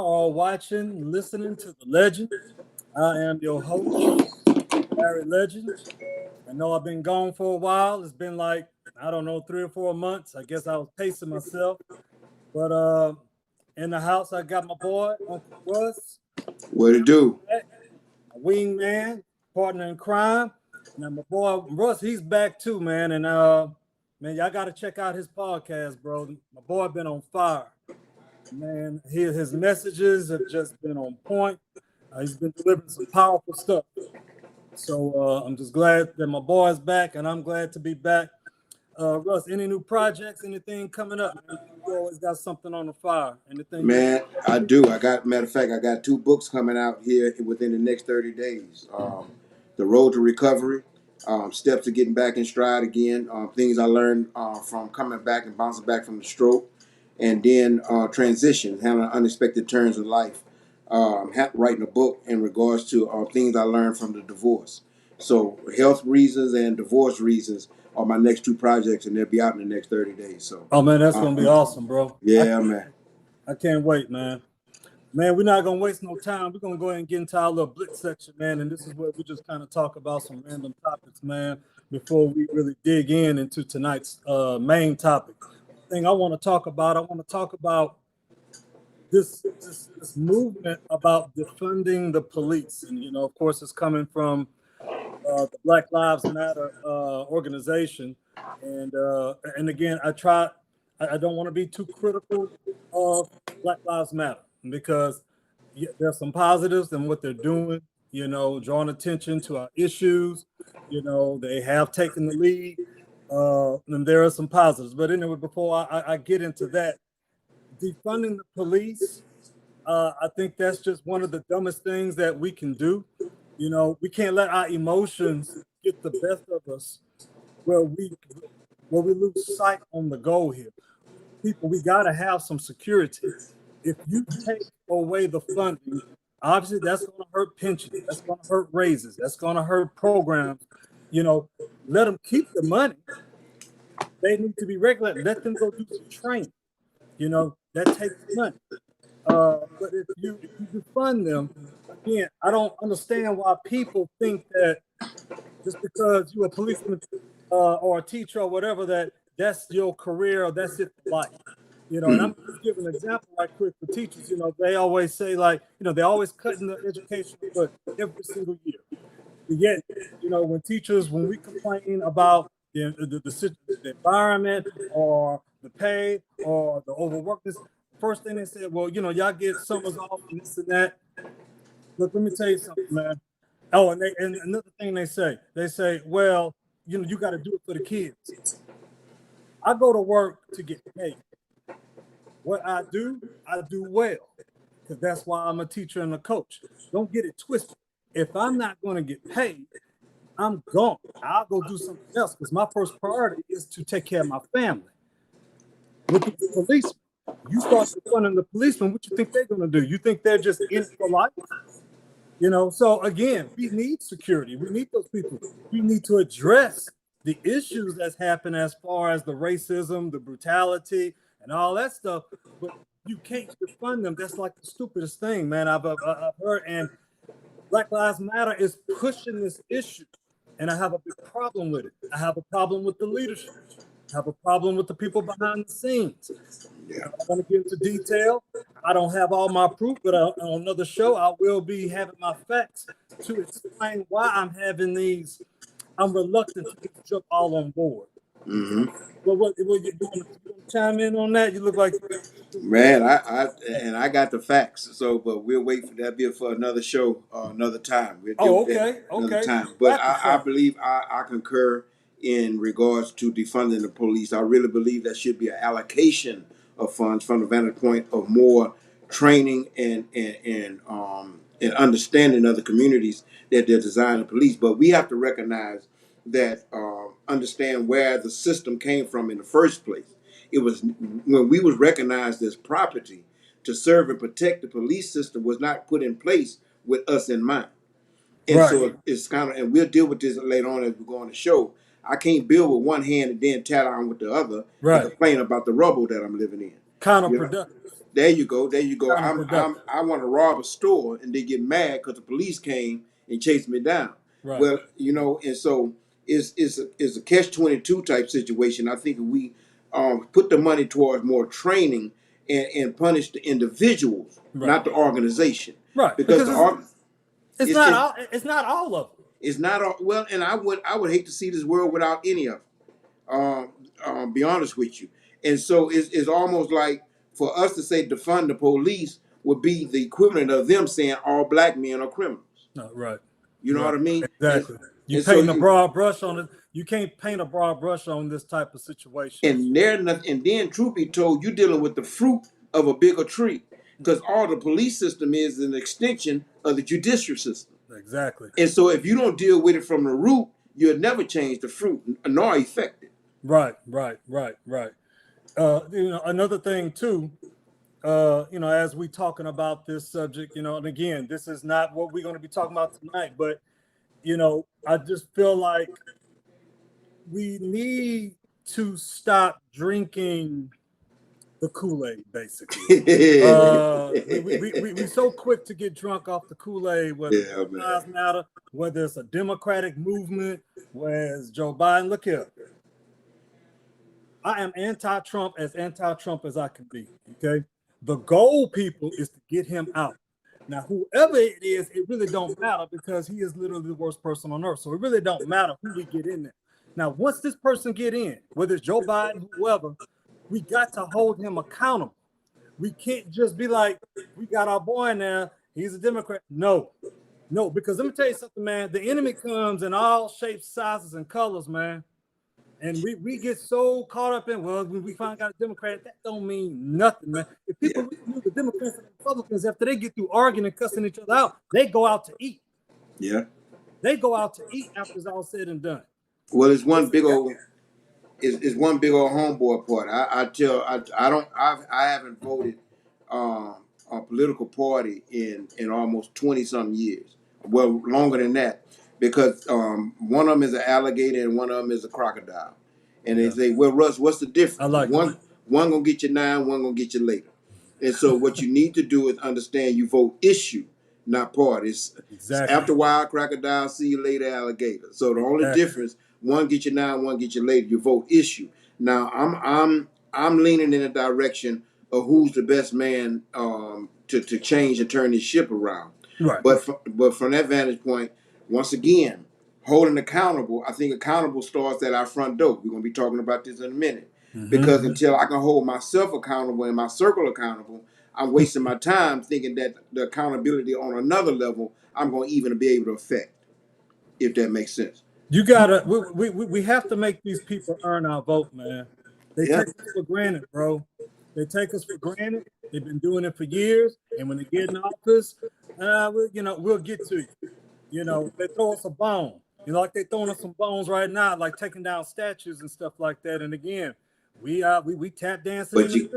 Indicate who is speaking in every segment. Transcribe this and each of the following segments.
Speaker 1: are watching, listening to the legend. I am your host, Larry Legend. I know I've been gone for a while. It's been like, I don't know, 3 or 4 months. I guess I was pacing myself. But in the house, I got my boy, Uncle Russ.
Speaker 2: What it do?
Speaker 1: A wingman, partner in crime. Now my boy Russ, he's back too, man. And man, y'all got to check out his podcast, bro. My boy been on fire. Man, his messages have just been on point. He's been delivering some powerful stuff. So I'm just glad that my boy's back, and I'm glad to be back. Russ, any new projects, anything coming up? Man? You always got something on the fire. Anything?
Speaker 2: Man, I do. Matter of fact, I got 2 books coming out here within the next 30 days. The Road to Recovery, Steps to Getting Back in Stride Again, things I learned from coming back and bouncing back from the stroke, and then Transition, Handling Unexpected Turns in Life. Writing a book in regards to things I learned from the divorce. So health reasons and divorce reasons are my next 2 projects, and they'll be out in the next 30 days. So,
Speaker 1: oh man, that's gonna be awesome, bro.
Speaker 2: Yeah, man.
Speaker 1: I can't wait, man. Man, we're not gonna waste no time. We're gonna go ahead and get into our little blitz section, man. And this is where we just kind of talk about some random topics, man, before we really dig into tonight's main topic. The thing I want to talk about this movement about defunding the police, and of course, it's coming from the Black Lives Matter organization, and again, I don't want to be too critical of Black Lives Matter because there's some positives in what they're doing, drawing attention to our issues. They have taken the lead, and there are some positives. But anyway, before I get into that, defunding the police, I think that's just one of the dumbest things that we can do. We can't let our emotions get the best of us where we lose sight on the goal here. People, we got to have some security. If you take away the funding, obviously that's going to hurt pensions. That's going to hurt raises. That's going to hurt programs. Let them keep the money. They need to be regulated. Let them go do some training. That takes money. But if you defund them, again, I don't understand why people think that just because you're a policeman or a teacher or whatever, that's your career or that's it for life. And I'm just giving an example right quick for teachers. They always say they always cutting the education but every single year. But yet, when we complain about the environment or the pay or the overworkness, first thing they said, well, y'all get summers off and this and that. Look, let me tell you something, man. Oh, and another thing they say, well, you got to do it for the kids. I go to work to get paid. What I do well, because that's why I'm a teacher and a coach. Don't get it twisted. If I'm not going to get paid, I'm gone. I'll go do something else because my first priority is to take care of my family. Look at the policemen. You start defunding the policemen, what you think they're going to do? You think they're just in for life? So again, we need security. We need those people. We need to address the issues that's happened as far as the racism, the brutality, and all that stuff. But you can't defund them. That's like the stupidest thing, man. I've heard, and Black Lives Matter is pushing this issue, and I have a big problem with it. I have a problem with the leadership. I have a problem with the people behind the scenes. I don't want to get into detail. I don't have all my proof, but on another show, I will be having my facts to explain why I'm reluctant to jump all on board.
Speaker 2: Mm-hmm.
Speaker 1: Well, what you want to chime in on that? You look like,
Speaker 2: man, I got the facts. So, but we'll wait for that for another show, another time.
Speaker 1: Okay.
Speaker 2: Time. But I believe I concur in regards to defunding the police. I really believe that should be an allocation of funds from the vantage point of more training and understanding of the communities that they're designing police. But we have to recognize that understand where the system came from in the first place. It was when we was recognized as property to serve and protect. The police system was not put in place with us in mind. And so it's kind of, and we'll deal with this later on as we go on the show. I can't build with one hand and then tear down with the other and complain about the rubble that I'm living in.
Speaker 1: Counterproductive.
Speaker 2: There you go. There you go.
Speaker 1: Counterproductive.
Speaker 2: I want to rob a store, and they get mad because the police came and chased me down.
Speaker 1: Right.
Speaker 2: Well, and so it's a catch-22 type situation. I think if we put the money towards more training and punish the individuals, not the organization.
Speaker 1: Right.
Speaker 2: Because
Speaker 1: it's not all of them.
Speaker 2: It's not all, well, and I would hate to see this world without any of them. Be honest with you. And so it's almost like for us to say defund the police would be the equivalent of them saying all black men are criminals.
Speaker 1: No, right.
Speaker 2: You know what I mean?
Speaker 1: Exactly. You paint a broad brush on it. You can't paint a broad brush on this type of situation.
Speaker 2: And then, truth be told, you're dealing with the fruit of a bigger tree, because all the police system is an extension of the judicial system.
Speaker 1: Exactly.
Speaker 2: And so, if you don't deal with it from the root, you'll never change the fruit nor affect it.
Speaker 1: Right. Another thing too. As we talking about this subject, and again, this is not what we're going to be talking about tonight, but I just feel like we need to stop drinking the Kool-Aid, basically. We're so quick to get drunk off the Kool-Aid, whether it does matter, whether it's a Democratic movement, whereas Joe Biden. Look here. I am anti-Trump as I can be, okay? The goal, people, is to get him out. Now, whoever it is, it really don't matter because he is literally the worst person on earth. So it really don't matter who we get in there. Now, once this person get in, whether it's Joe Biden, whoever, we got to hold him accountable. We can't just be like, we got our boy now, he's a Democrat. No, because let me tell you something, man. The enemy comes in all shapes, sizes, and colors, man. And we get so caught up in, well, when we finally got a Democrat, that don't mean nothing, man. If people knew the Democrats and the Republicans, after they get through arguing and cussing each other out, they go out to eat.
Speaker 2: Yeah.
Speaker 1: They go out to eat after it's all said and done.
Speaker 2: Well, it's one big old homeboy party. I haven't voted a political party in almost 20-something years. Well, longer than that. Because one of them is an alligator and one of them is a crocodile. And they say, well, Russ, what's the difference?
Speaker 1: I like
Speaker 2: one gonna get you now, one gonna get you later. And so what you need to do is understand you vote issue, not party. Exactly. After a while, crocodile, see you later, alligator. So the only difference, one get you now, one get you later. You vote issue. Now I'm leaning in the direction of who's the best man to change and turn this ship around.
Speaker 1: Right.
Speaker 2: But from that vantage point, once again, holding accountable, I think accountable starts at our front door. We're going to be talking about this in a minute. Mm-hmm. Because until I can hold myself accountable and my circle accountable, I'm wasting my time thinking that the accountability on another level, I'm going to even be able to affect, if that makes sense.
Speaker 1: You got to, we have to make these people earn our vote, man. They take us for granted, bro. They take us for granted. They've been doing it for years. And when they get in office, we'll get to you. They throw us a bone. Like they throwing us some bones right now, like taking down statues and stuff like that. And again, we tap dancing.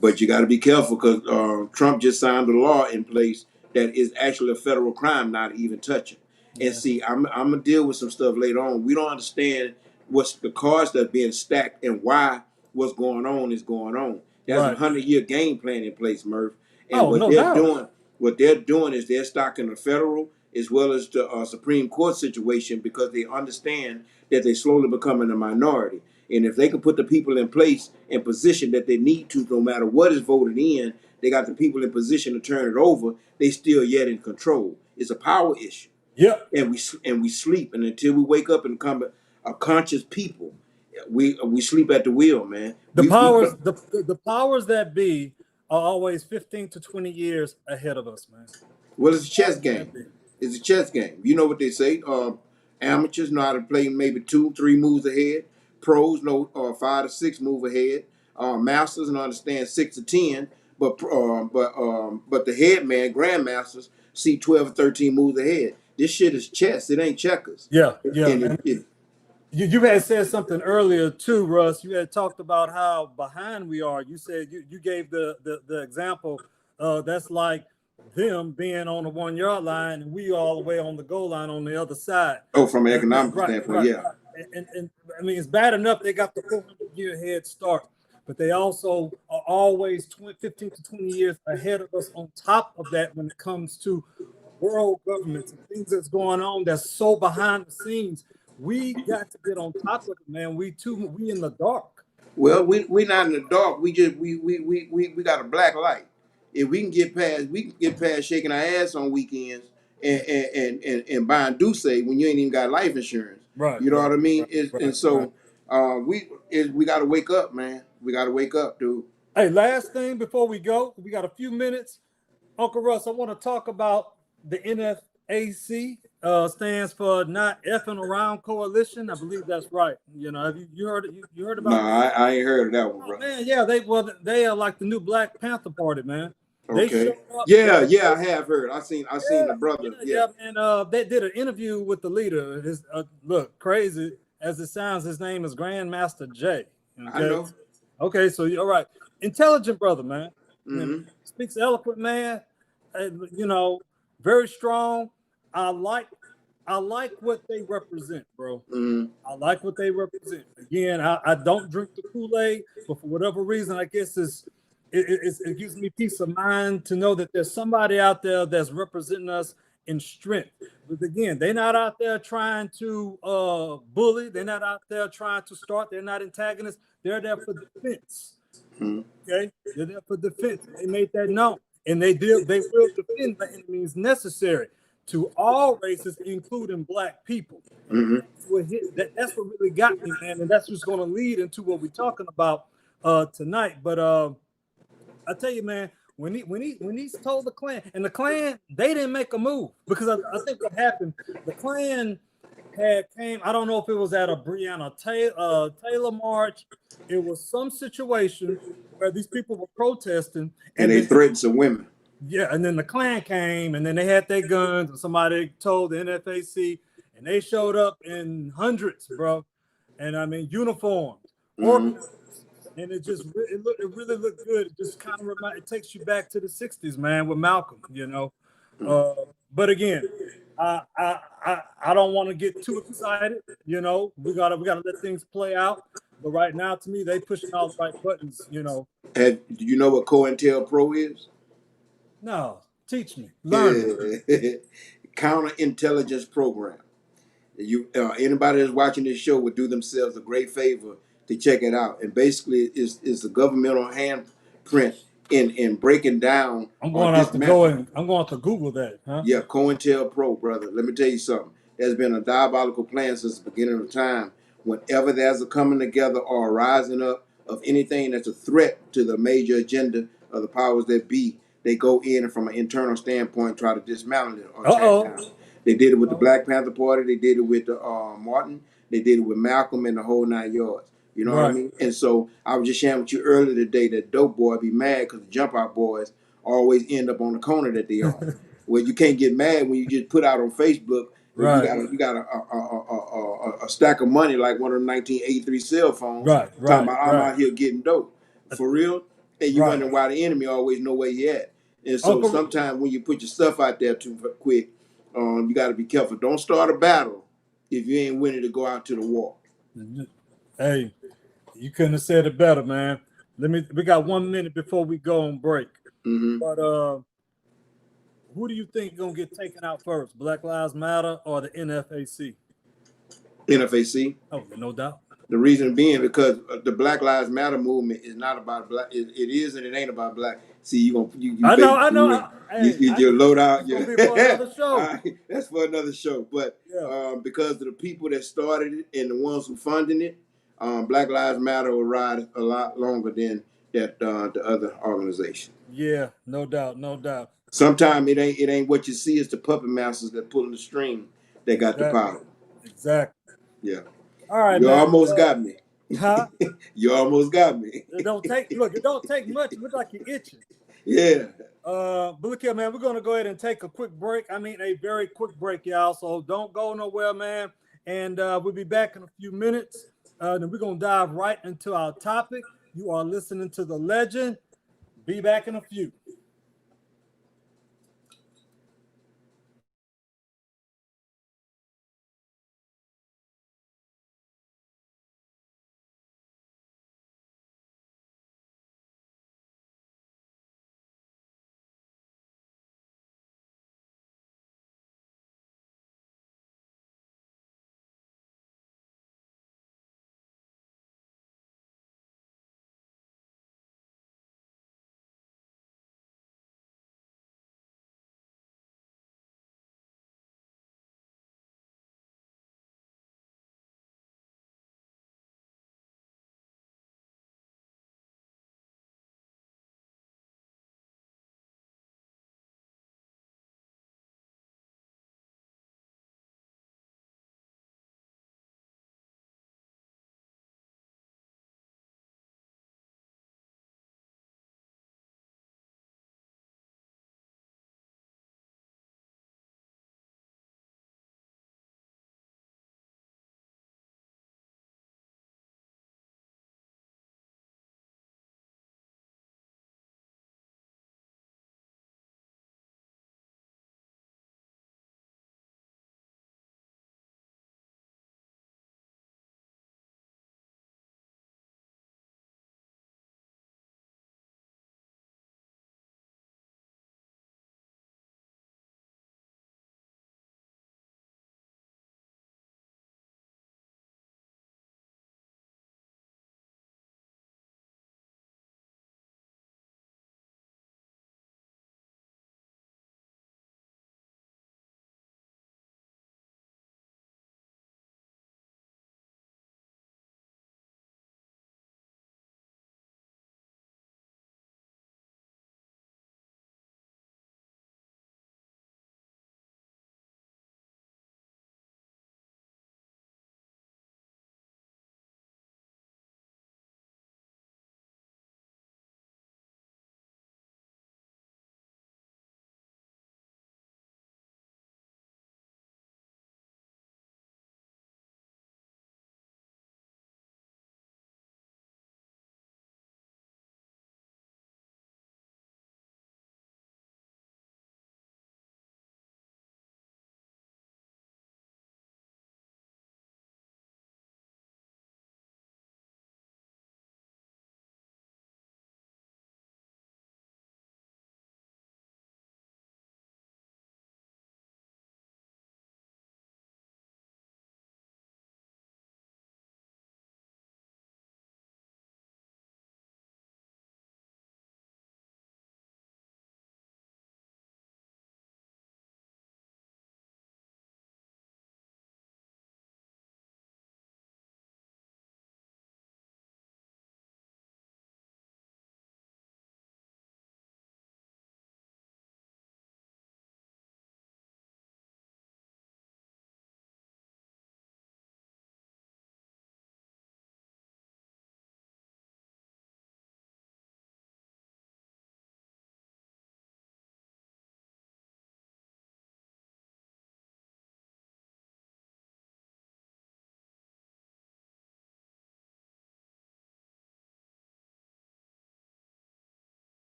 Speaker 2: But you got to be careful because Trump just signed a law in place that is actually a federal crime not to even touch it. Yeah. And see, I'm gonna deal with some stuff later on. We don't understand what's the cards that are being stacked and why what's going on is going on. There's a 100-year game plan in place, Murph. And what they're doing is they're stocking the federal as well as the Supreme Court situation because they understand that they're slowly becoming a minority. And if they can put the people in place and position that they need to, no matter what is voted in, they got the people in position to turn it over, they still yet in control. It's a power issue.
Speaker 1: Yeah.
Speaker 2: And we sleep. And until we wake up and become a conscious people, we sleep at the wheel, man.
Speaker 1: The powers that be are always 15 to 20 years ahead of us, man.
Speaker 2: Well, it's a chess game. It's a chess game. You know what they say. Amateurs know how to play maybe 2-3 moves ahead. Pros know 5 to 6 move ahead. Masters know understand 6 to 10. But the head man, grandmasters, see 12 or 13 moves ahead. This shit is chess. It ain't checkers.
Speaker 1: Yeah. You had said something earlier too, Russ. You had talked about how behind we are. You said you gave the example. That's like them being on the 1-yard line and we all the way on the goal line on the other side.
Speaker 2: Oh, from an economic standpoint, yeah.
Speaker 1: And I mean, it's bad enough they got the 400-year head start, but they also are always 15 to 20 years ahead of us on top of that when it comes to world governments and things that's going on that's so behind the scenes. We got to get on top of it, man. We in the dark.
Speaker 2: Well, we not in the dark. We got a black light. If we can get past shaking our ass on weekends and buying Duce when you ain't even got life insurance.
Speaker 1: Right,
Speaker 2: You know what I mean? And
Speaker 1: right.
Speaker 2: so we got to wake up, man. We got to wake up, dude.
Speaker 1: Hey, last thing before we go, we got a few minutes. Uncle Russ, I want to talk about the NFAC. Stands for Not Effing Around Coalition. I believe that's right. You know, have you heard it? You heard about
Speaker 2: Nah,
Speaker 1: that?
Speaker 2: I ain't heard of that one,
Speaker 1: Oh
Speaker 2: bro.
Speaker 1: man, yeah, they are like the new Black Panther Party, man. They
Speaker 2: Okay.
Speaker 1: showed up.
Speaker 2: Yeah, I have heard. I seen
Speaker 1: Yeah,
Speaker 2: the brother. Yeah,
Speaker 1: yeah. And they did an interview with the leader. His crazy as it sounds, his name is Grandmaster Jay.
Speaker 2: I
Speaker 1: Okay,
Speaker 2: know.
Speaker 1: okay, so you're all right. Intelligent brother, man. You know,
Speaker 2: Mm-hmm.
Speaker 1: speaks eloquent, man. You know, very strong. I like I like what they represent, bro.
Speaker 2: Mm-hmm.
Speaker 1: I like what they represent. Again, I don't drink the Kool-Aid, but for whatever reason, I guess it gives me peace of mind to know that there's somebody out there that's representing us in strength. But again, they're not out there trying to bully. They're not out there trying to start. They're not antagonists. They're there for defense.
Speaker 2: Mm-hmm.
Speaker 1: Okay, they're there for defense. They made that known, and they will defend the enemies necessary to all races, including Black people.
Speaker 2: Mm-hmm.
Speaker 1: That's what really got me, man, and that's what's going to lead into what we're talking about tonight. But I tell you, man, when he's told the Klan, and the Klan, they didn't make a move because I think what happened, the Klan came. I don't know if it was at a Breonna Taylor march. It was some situation where these people were protesting,
Speaker 2: And
Speaker 1: and
Speaker 2: they
Speaker 1: then
Speaker 2: threatened some women.
Speaker 1: yeah, and then the Klan came, and then they had their guns, and somebody told the NFAC, and they showed up in hundreds, bro. And I mean, uniformed,
Speaker 2: Mm-hmm.
Speaker 1: organized, and it really looked good. It just kind of it takes you back to the '60s, man, with Malcolm, you know. But again, I don't want to get too excited, you know. We gotta let things play out. But right now, to me, they pushing all the right buttons, you know.
Speaker 2: Do you know what COINTELPRO is?
Speaker 1: No, teach me, learn me.
Speaker 2: Yeah. Counterintelligence program. You anybody that's watching this show would do themselves a great favor to check it out. And basically, is the governmental handprint in breaking down
Speaker 1: I'm
Speaker 2: or
Speaker 1: going to have to go
Speaker 2: dismantling.
Speaker 1: and I'm going to have to Google that, huh?
Speaker 2: Yeah, COINTELPRO, brother. Let me tell you something. There's been a diabolical plan since the beginning of time. Whenever there's a coming together or a rising up of anything that's a threat to the major agenda of the powers that be, they go in and from an internal standpoint try to dismantle it or tear it
Speaker 1: Uh-oh.
Speaker 2: down. They did it with the Black Panther Party. They did it with Martin. They did it with Malcolm and the whole 9 yards. You know what I
Speaker 1: Right.
Speaker 2: mean? And so I was just sharing with you earlier today that dope boy be mad because the jump out boys always end up on the corner that they on. Well, you can't get mad when you just put out on Facebook that
Speaker 1: Right.
Speaker 2: you got a stack of money like one of the 1983 cell phones talking about I'm out here getting dope for real, and you
Speaker 1: Right.
Speaker 2: wondering why the enemy always know where you at. And so
Speaker 1: Uncle
Speaker 2: sometimes when you put your stuff out there too quick, you got to be careful. Don't start a battle if you ain't willing to go out to the war.
Speaker 1: Hey, you couldn't have said it better, man. We got 1 minute before we go on break.
Speaker 2: Mm-hmm.
Speaker 1: But who do you think gonna get taken out first? Black Lives Matter or the NFAC?
Speaker 2: NFAC.
Speaker 1: Oh, no doubt.
Speaker 2: The reason being because the Black Lives Matter movement is not about black. It is and it ain't about black. See, you
Speaker 1: I know,
Speaker 2: basically
Speaker 1: hey,
Speaker 2: you load out.
Speaker 1: it's gonna be for another show.
Speaker 2: That's for another show. But
Speaker 1: Yeah.
Speaker 2: because of the people that started it and the ones who funded it, Black Lives Matter will ride a lot longer than that the other organization.
Speaker 1: Yeah, no doubt, no doubt.
Speaker 2: Sometimes it ain't what you see. It's the puppet masters that pulling the string that got the power.
Speaker 1: Exactly.
Speaker 2: Yeah.
Speaker 1: All right,
Speaker 2: You
Speaker 1: man.
Speaker 2: almost got me.
Speaker 1: Huh?
Speaker 2: You almost got me.
Speaker 1: It don't take much. It looks like you're itching.
Speaker 2: Yeah.
Speaker 1: But look here, man. We're gonna go ahead and take a quick break. I mean, a very quick break, y'all. So don't go nowhere, man. And we'll be back in a few minutes. Then we're gonna dive right into our topic. You are listening to The Legend. Be back in a few.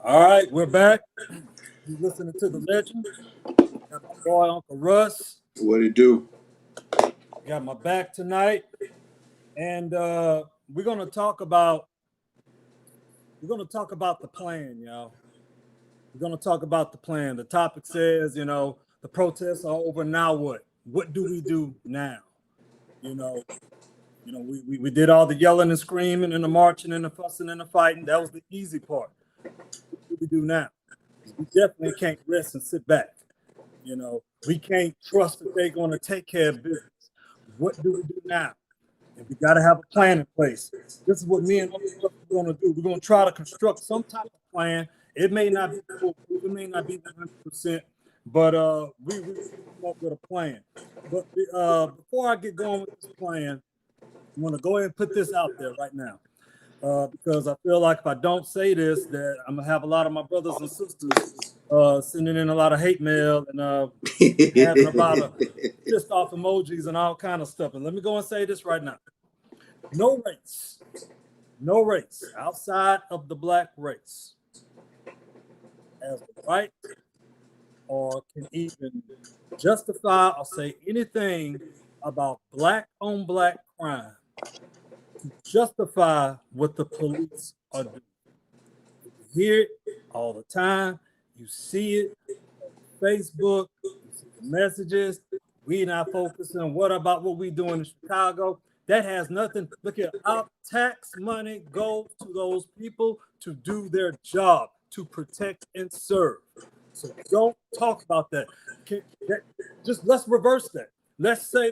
Speaker 1: All right, we're back. You listening to the legend. Got my boy Uncle Russ.
Speaker 2: What it do?
Speaker 1: Got my back tonight, and we're gonna talk about the plan, y'all. We're gonna talk about the plan. The topic says, the protests are over. Now what? What do we do now? We did all the yelling and screaming and the marching and the fussing and the fighting. That was the easy part. What do we do now? We definitely can't rest and sit back. We can't trust that they're going to take care of business. What do we do now? And we got to have a plan in place. This is what me and Uncle Russ are going to do. We're going to try to construct some type of plan. It may not be full, it may not be 100%, but we come up with a plan. But before I get going with this plan, I want to go ahead and put this out there right now. Because I feel like if I don't say this, that I'm gonna have a lot of my brothers and sisters sending in a lot of hate mail and having a lot of pissed off emojis and all kind of stuff. And let me go and say this right now: no race outside of the black race has the right or can even justify or say anything about black on black crime. Justify what the police are doing. You hear it all the time. You see it on Facebook, you see the messages. We not focusing. What about what we doing in Chicago? That has nothing. Look at our tax money goes to those people to do their job, to protect and serve. So don't talk about that. Just let's reverse that. Let's say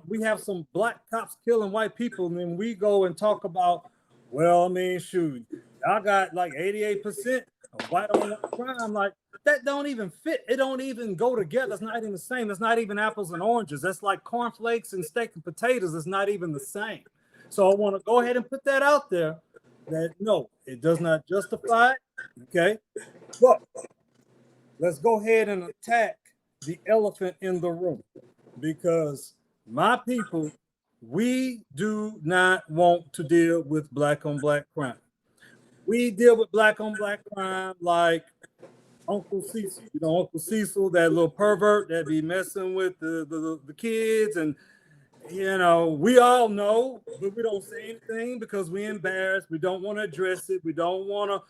Speaker 1: we have some black cops killing white people, and then we go and talk about, well, I mean, shoot, I got like 88% of white on white crime. Like that don't even fit. It don't even go together. It's not even the same. It's not even apples and oranges. That's like cornflakes and steak and potatoes. It's not even the same. So I want to go ahead and put that out there. That no, it does not justify it. Okay, but let's go ahead and attack the elephant in the room. Because my people, we do not want to deal with black on black crime. We deal with black on black crime like Uncle Cecil. Uncle Cecil, that little pervert that be messing with the kids. And, we all know, but we don't say anything because we're embarrassed. We don't want to address it. We don't want to.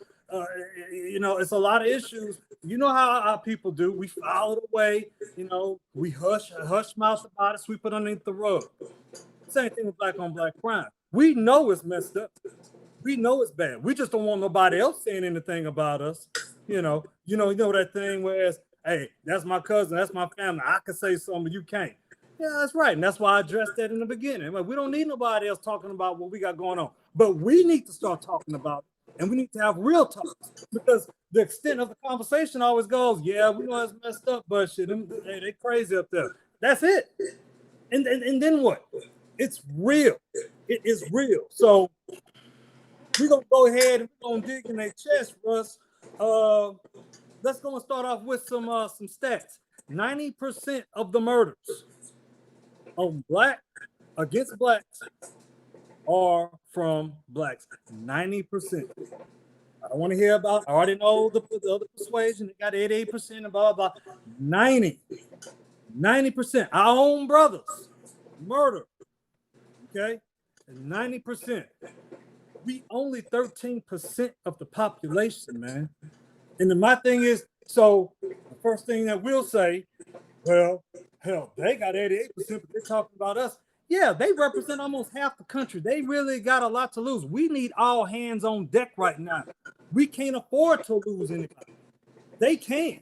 Speaker 1: It's a lot of issues. You know how our people do. We file it away. We hush mouth about it, sweep it underneath the rug. Same thing with black on black crime. We know it's messed up. We know it's bad. We just don't want nobody else saying anything about us. You know that thing where it's, hey, that's my cousin, that's my family. I can say something, you can't. Yeah, that's right. And that's why I addressed that in the beginning. Like, we don't need nobody else talking about what we got going on. But we need to start talking about it. And we need to have real talk, because the extent of the conversation always goes, yeah, we know it's messed up, but shit, they crazy up there. That's it. And then what? It's real. It is real. So we're going to go ahead and we're going to dig in their chest, Russ. Let's go and start off with some stats. 90% of the murders on against blacks are from blacks. 90%. I don't want to hear about. I already know the other persuasion. They got 88% and blah blah. 90%. Our own brothers murder. Okay, 90%. We only 13% of the population, man. And then my thing is, so the first thing that we'll say, well, hell, they got 88%, but they're talking about us. Yeah, they represent almost half the country. They really got a lot to lose. We need all hands on deck right now. We can't afford to lose anybody. They can.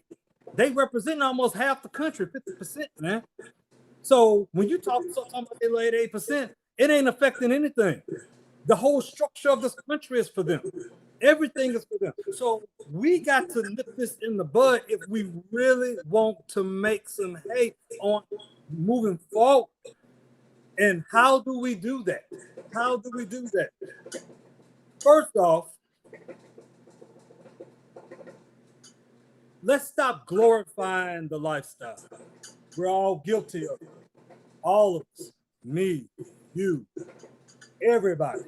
Speaker 1: They represent almost half the country, 50%, man. So when you talking about they laid 8%, it ain't affecting anything. The whole structure of this country is for them. Everything is for them. So we got to nip this in the bud if we really want to make some hay on moving forward. And how do we do that? How do we do that? First off, let's stop glorifying the lifestyle. We're all guilty of it. All of us. Me, you, everybody.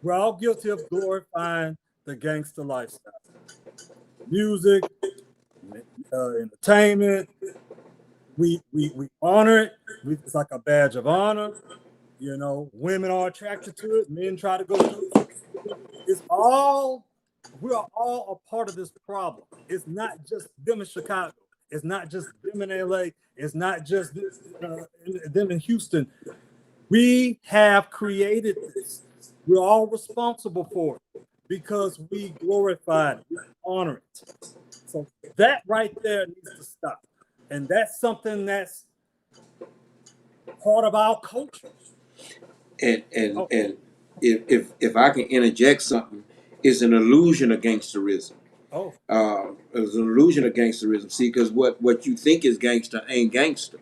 Speaker 1: We're all guilty of glorifying the gangster lifestyle. music, entertainment. We honor it. It's like a badge of honor. You know, women are attracted to it. Men try to go through it. It's all, we are all a part of this problem. It's not just them in Chicago. It's not just them in LA. It's not just them in Houston. We have created this. We're all responsible for it because we glorify it, we honor it. So that right there needs to stop. And that's something that's part of our culture.
Speaker 2: And if I can interject something, it's an illusion of gangsterism.
Speaker 1: Oh,
Speaker 2: It's an illusion of gangsterism. See, because what you think is gangster ain't gangster.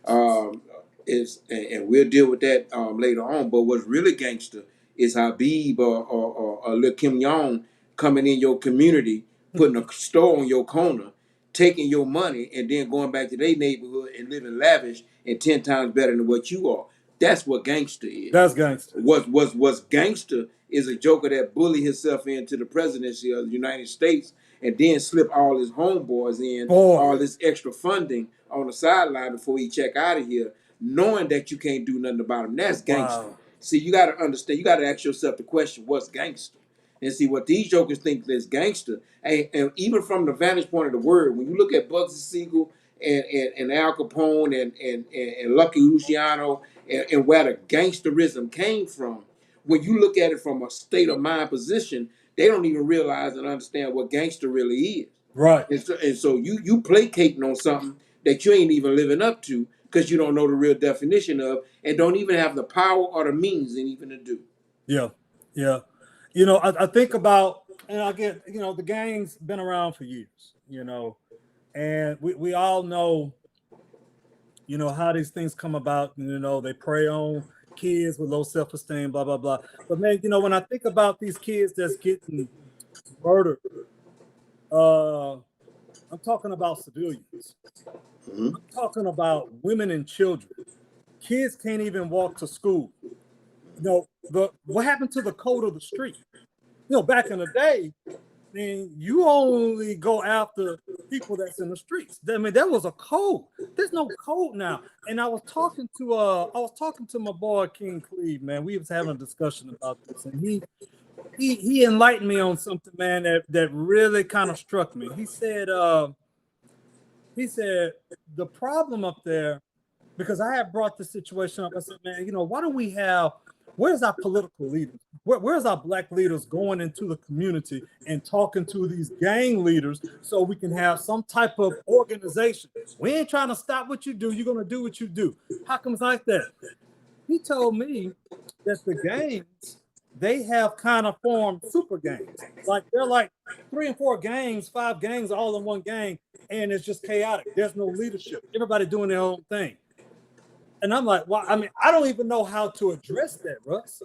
Speaker 2: And we'll deal with that later on. But what's really gangster is Habib or Lil Kim Jong coming in your community, putting a store on your corner, taking your money, and then going back to their neighborhood and living lavish and 10 times better than what you are. That's what gangster is.
Speaker 1: that's gangster.
Speaker 2: What's gangster is a joker that bully himself into the presidency of the United States and then slip all his homeboys in, all this extra funding on the sideline before he check out of here, knowing that you can't do nothing about him. That's gangster. Wow. See, you got to understand, you got to ask yourself the question, what's gangster? And see, what these jokers think is gangster, and even from the vantage point of the word, when you look at Bugsy Siegel and Al Capone and Lucky Luciano and where the gangsterism came from, when you look at it from a state of mind position, they don't even realize and understand what gangster really is.
Speaker 1: Right.
Speaker 2: And so you placating on something that you ain't even living up to because you don't know the real definition of and don't even have the power or the means even to do.
Speaker 1: Yeah. Yeah. You know, I think about, and I get, you know, the gang's been around for years, you know, and we all know, you know, how these things come about. You know, they prey on kids with low self-esteem, blah, blah, blah. But man, you know, when I think about these kids that's getting murdered, I'm talking about civilians. Mm-hmm. I'm talking about women and children. Kids can't even walk to school. You know, what happened to the code of the street? You know, back in the day, I mean, you only go after people that's in the streets. I mean, there was a code. There's no code now. And I was talking to my boy King Cleve, man. We was having a discussion about this, and he enlightened me on something, man, that really kind of struck me. He said the problem up there, because I had brought the situation up. I said, man, you know, why don't we have, where's our political leaders? Where's our black leaders going into the community and talking to these gang leaders so we can have some type of organization? We ain't trying to stop what you do. You're going to do what you do. How come it's like that? He told me that the gangs, they have kind of formed super gangs. Like they're like 3 and 4 gangs, 5 gangs, all in one gang, and it's just chaotic. There's no leadership. Everybody doing their own thing. And I'm like, well, I mean, I don't even know how to address that, Russ.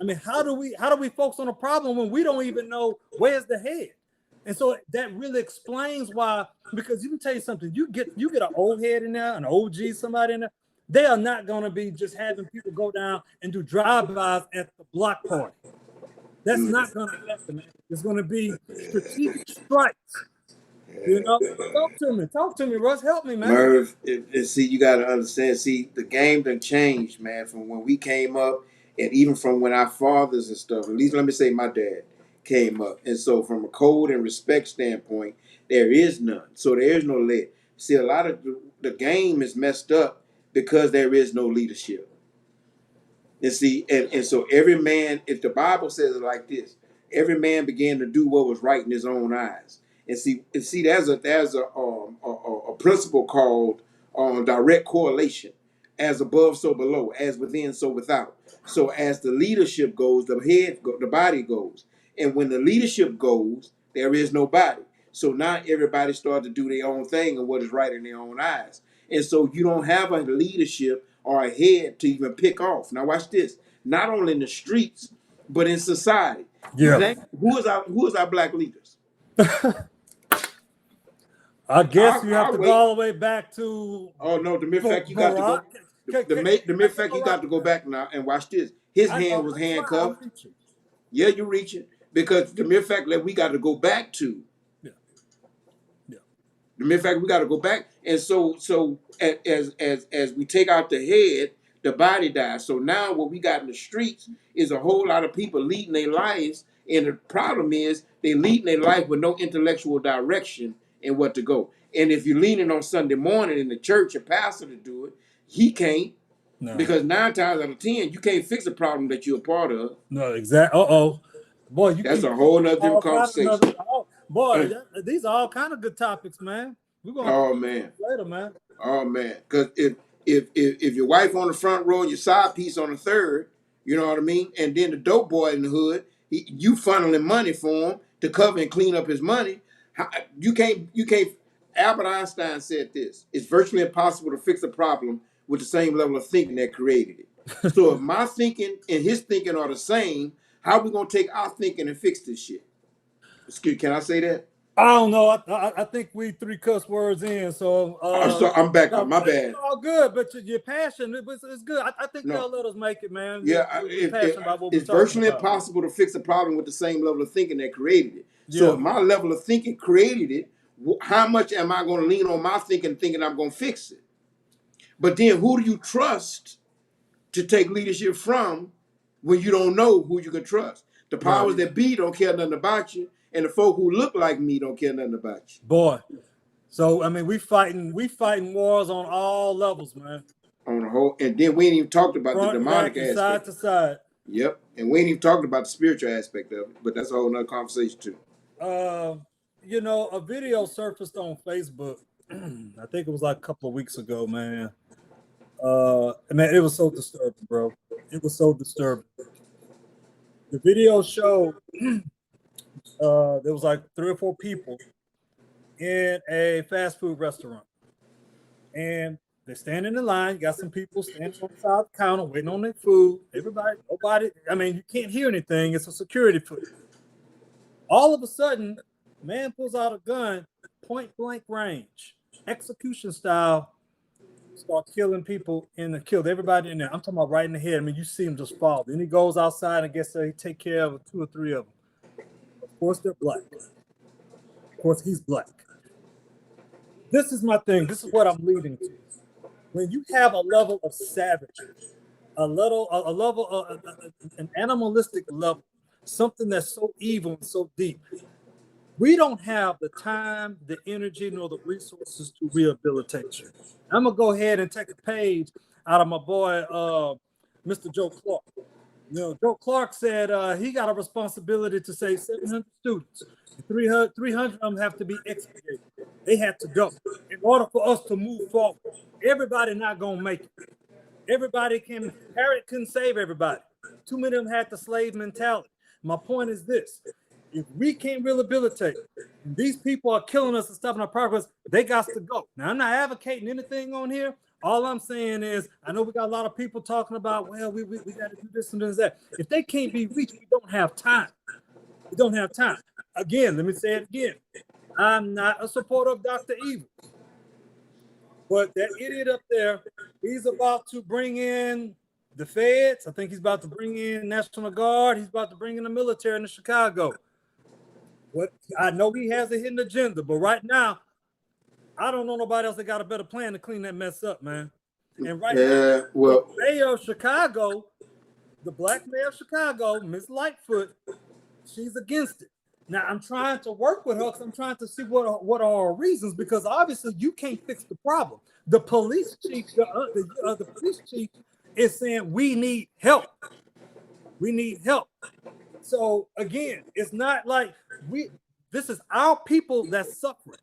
Speaker 1: I mean, how do we focus on a problem when we don't even know where's the head? And so that really explains why, because you can tell you something, you get an old head in there, an OG, somebody in there, they are not going to be just having people go down and do drive-bys at the block party. That's not going to happen, man. It's going to be strategic strikes. You know, talk to me, Russ. Help me, man.
Speaker 2: Merv, see, you got to understand. See, the game done changed, man, from when we came up, and even from when our fathers and stuff. At least let me say, my dad came up, and so from a code and respect standpoint, there is none. So there is no lead. See, a lot of the game is messed up because there is no leadership. And see, and so every man, if the Bible says it like this, every man began to do what was right in his own eyes. And see, there's a principle called direct correlation. As above, so below. As within, so without. So as the leadership goes, the body goes. And when the leadership goes, there is no body. So now everybody starts to do their own thing and what is right in their own eyes. And so you don't have a leadership or a head to even pick off. Now watch this. Not only in the streets, but in society.
Speaker 1: Yeah.
Speaker 2: Who is our black leaders?
Speaker 1: I guess you have to go all the way back to.
Speaker 2: Oh no! The mere fact you got to go. The mere fact you got to go back now and watch this. His hand was handcuffed. Yeah, you're reaching because the mere fact that we got to go back to The mere fact we got to go back, and so as we take out the head, the body dies. So now what we got in the streets is a whole lot of people leading their lives, and the problem is they leading their life with no intellectual direction and what to go. And if you're leaning on Sunday morning in the church, a pastor to do it, he can't. No. Because 9 times out of 10, you can't fix a problem that you're a part of.
Speaker 1: No, exactly. Boy,
Speaker 2: that's a whole nother different conversation.
Speaker 1: These are all kind of good topics, man. We're gonna later, man.
Speaker 2: Oh man, because if your wife on the front row and your side piece on the third, you know what I mean, and then the dope boy in the hood, you funneling money for him to cover and clean up his money. You can't. Albert Einstein said this: it's virtually impossible to fix a problem with the same level of thinking that created it. So if my thinking and his thinking are the same, how are we gonna take our thinking and fix this shit? Excuse, can I say that?
Speaker 1: I don't know. I think we 3 cuss words in, so
Speaker 2: I'm back on. My bad.
Speaker 1: It's all good, but your passion, it's good. I think they'll let us make it, man.
Speaker 2: Yeah, it's virtually impossible to fix a problem with the same level of thinking that created it. So if my level of thinking created it, how much am I going to lean on my thinking I'm going to fix it? But then who do you trust to take leadership from when you don't know who you can trust? The powers that be don't care nothing about you, and the folk who look like me don't care nothing about you.
Speaker 1: Boy, so I mean, we fighting wars on all levels, man.
Speaker 2: On the whole, and then we ain't even talked about the demonic aspect.
Speaker 1: Side to side.
Speaker 2: Yep, and we ain't even talked about the spiritual aspect of it, but that's a whole nother conversation too.
Speaker 1: You know, a video surfaced on Facebook. I think it was like a couple of weeks ago, man. Man, it was so disturbing, bro. It was so disturbing. The video showed there was like 3 or 4 people in a fast food restaurant, and they're standing in line. You got some people standing on the side of the counter waiting on their food. Nobody. I mean, you can't hear anything. It's a security footage. All of a sudden, man pulls out a gun, point blank range, execution style. Start killing people killed everybody in there. I'm talking about right in the head. I mean, you see him just fall. Then he goes outside and gets there. He take care of 2 or 3 of them. Of course, they're black. Of course, he's black. This is my thing. This is what I'm leading to. When you have a level of savagery, an animalistic level, something that's so evil and so deep, we don't have the time, the energy, nor the resources to rehabilitate you. I'm going to go ahead and take a page out of my boy, Mr. Joe Clark. You know, Joe Clark said he got a responsibility to save 700 students. 300 of them have to be expiated. They have to go. In order for us to move forward, everybody not going to make it. Harriet couldn't save everybody. Too many of them had the slave mentality. My point is this. If we can't rehabilitate, these people are killing us and stopping our progress, they got to go. Now, I'm not advocating anything on here. All I'm saying is, I know we got a lot of people talking about, well, we got to do this and this and that. If they can't be reached, we don't have time. We don't have time. Again, let me say it again. I'm not a supporter of Dr. Evil. But that idiot up there, he's about to bring in the feds. I think he's about to bring in National Guard. He's about to bring in the military into Chicago. What I know he has a hidden agenda, but right now, I don't know nobody else that got a better plan to clean that mess up, man. And right now, the mayor of Chicago, the black mayor of Chicago, Ms. Lightfoot, she's against it. Now I'm trying to work with her because I'm trying to see what are her reasons, because obviously you can't fix the problem. The police chief, the police chief is saying we need help. We need help. So again, it's not like this is our people that's suffering.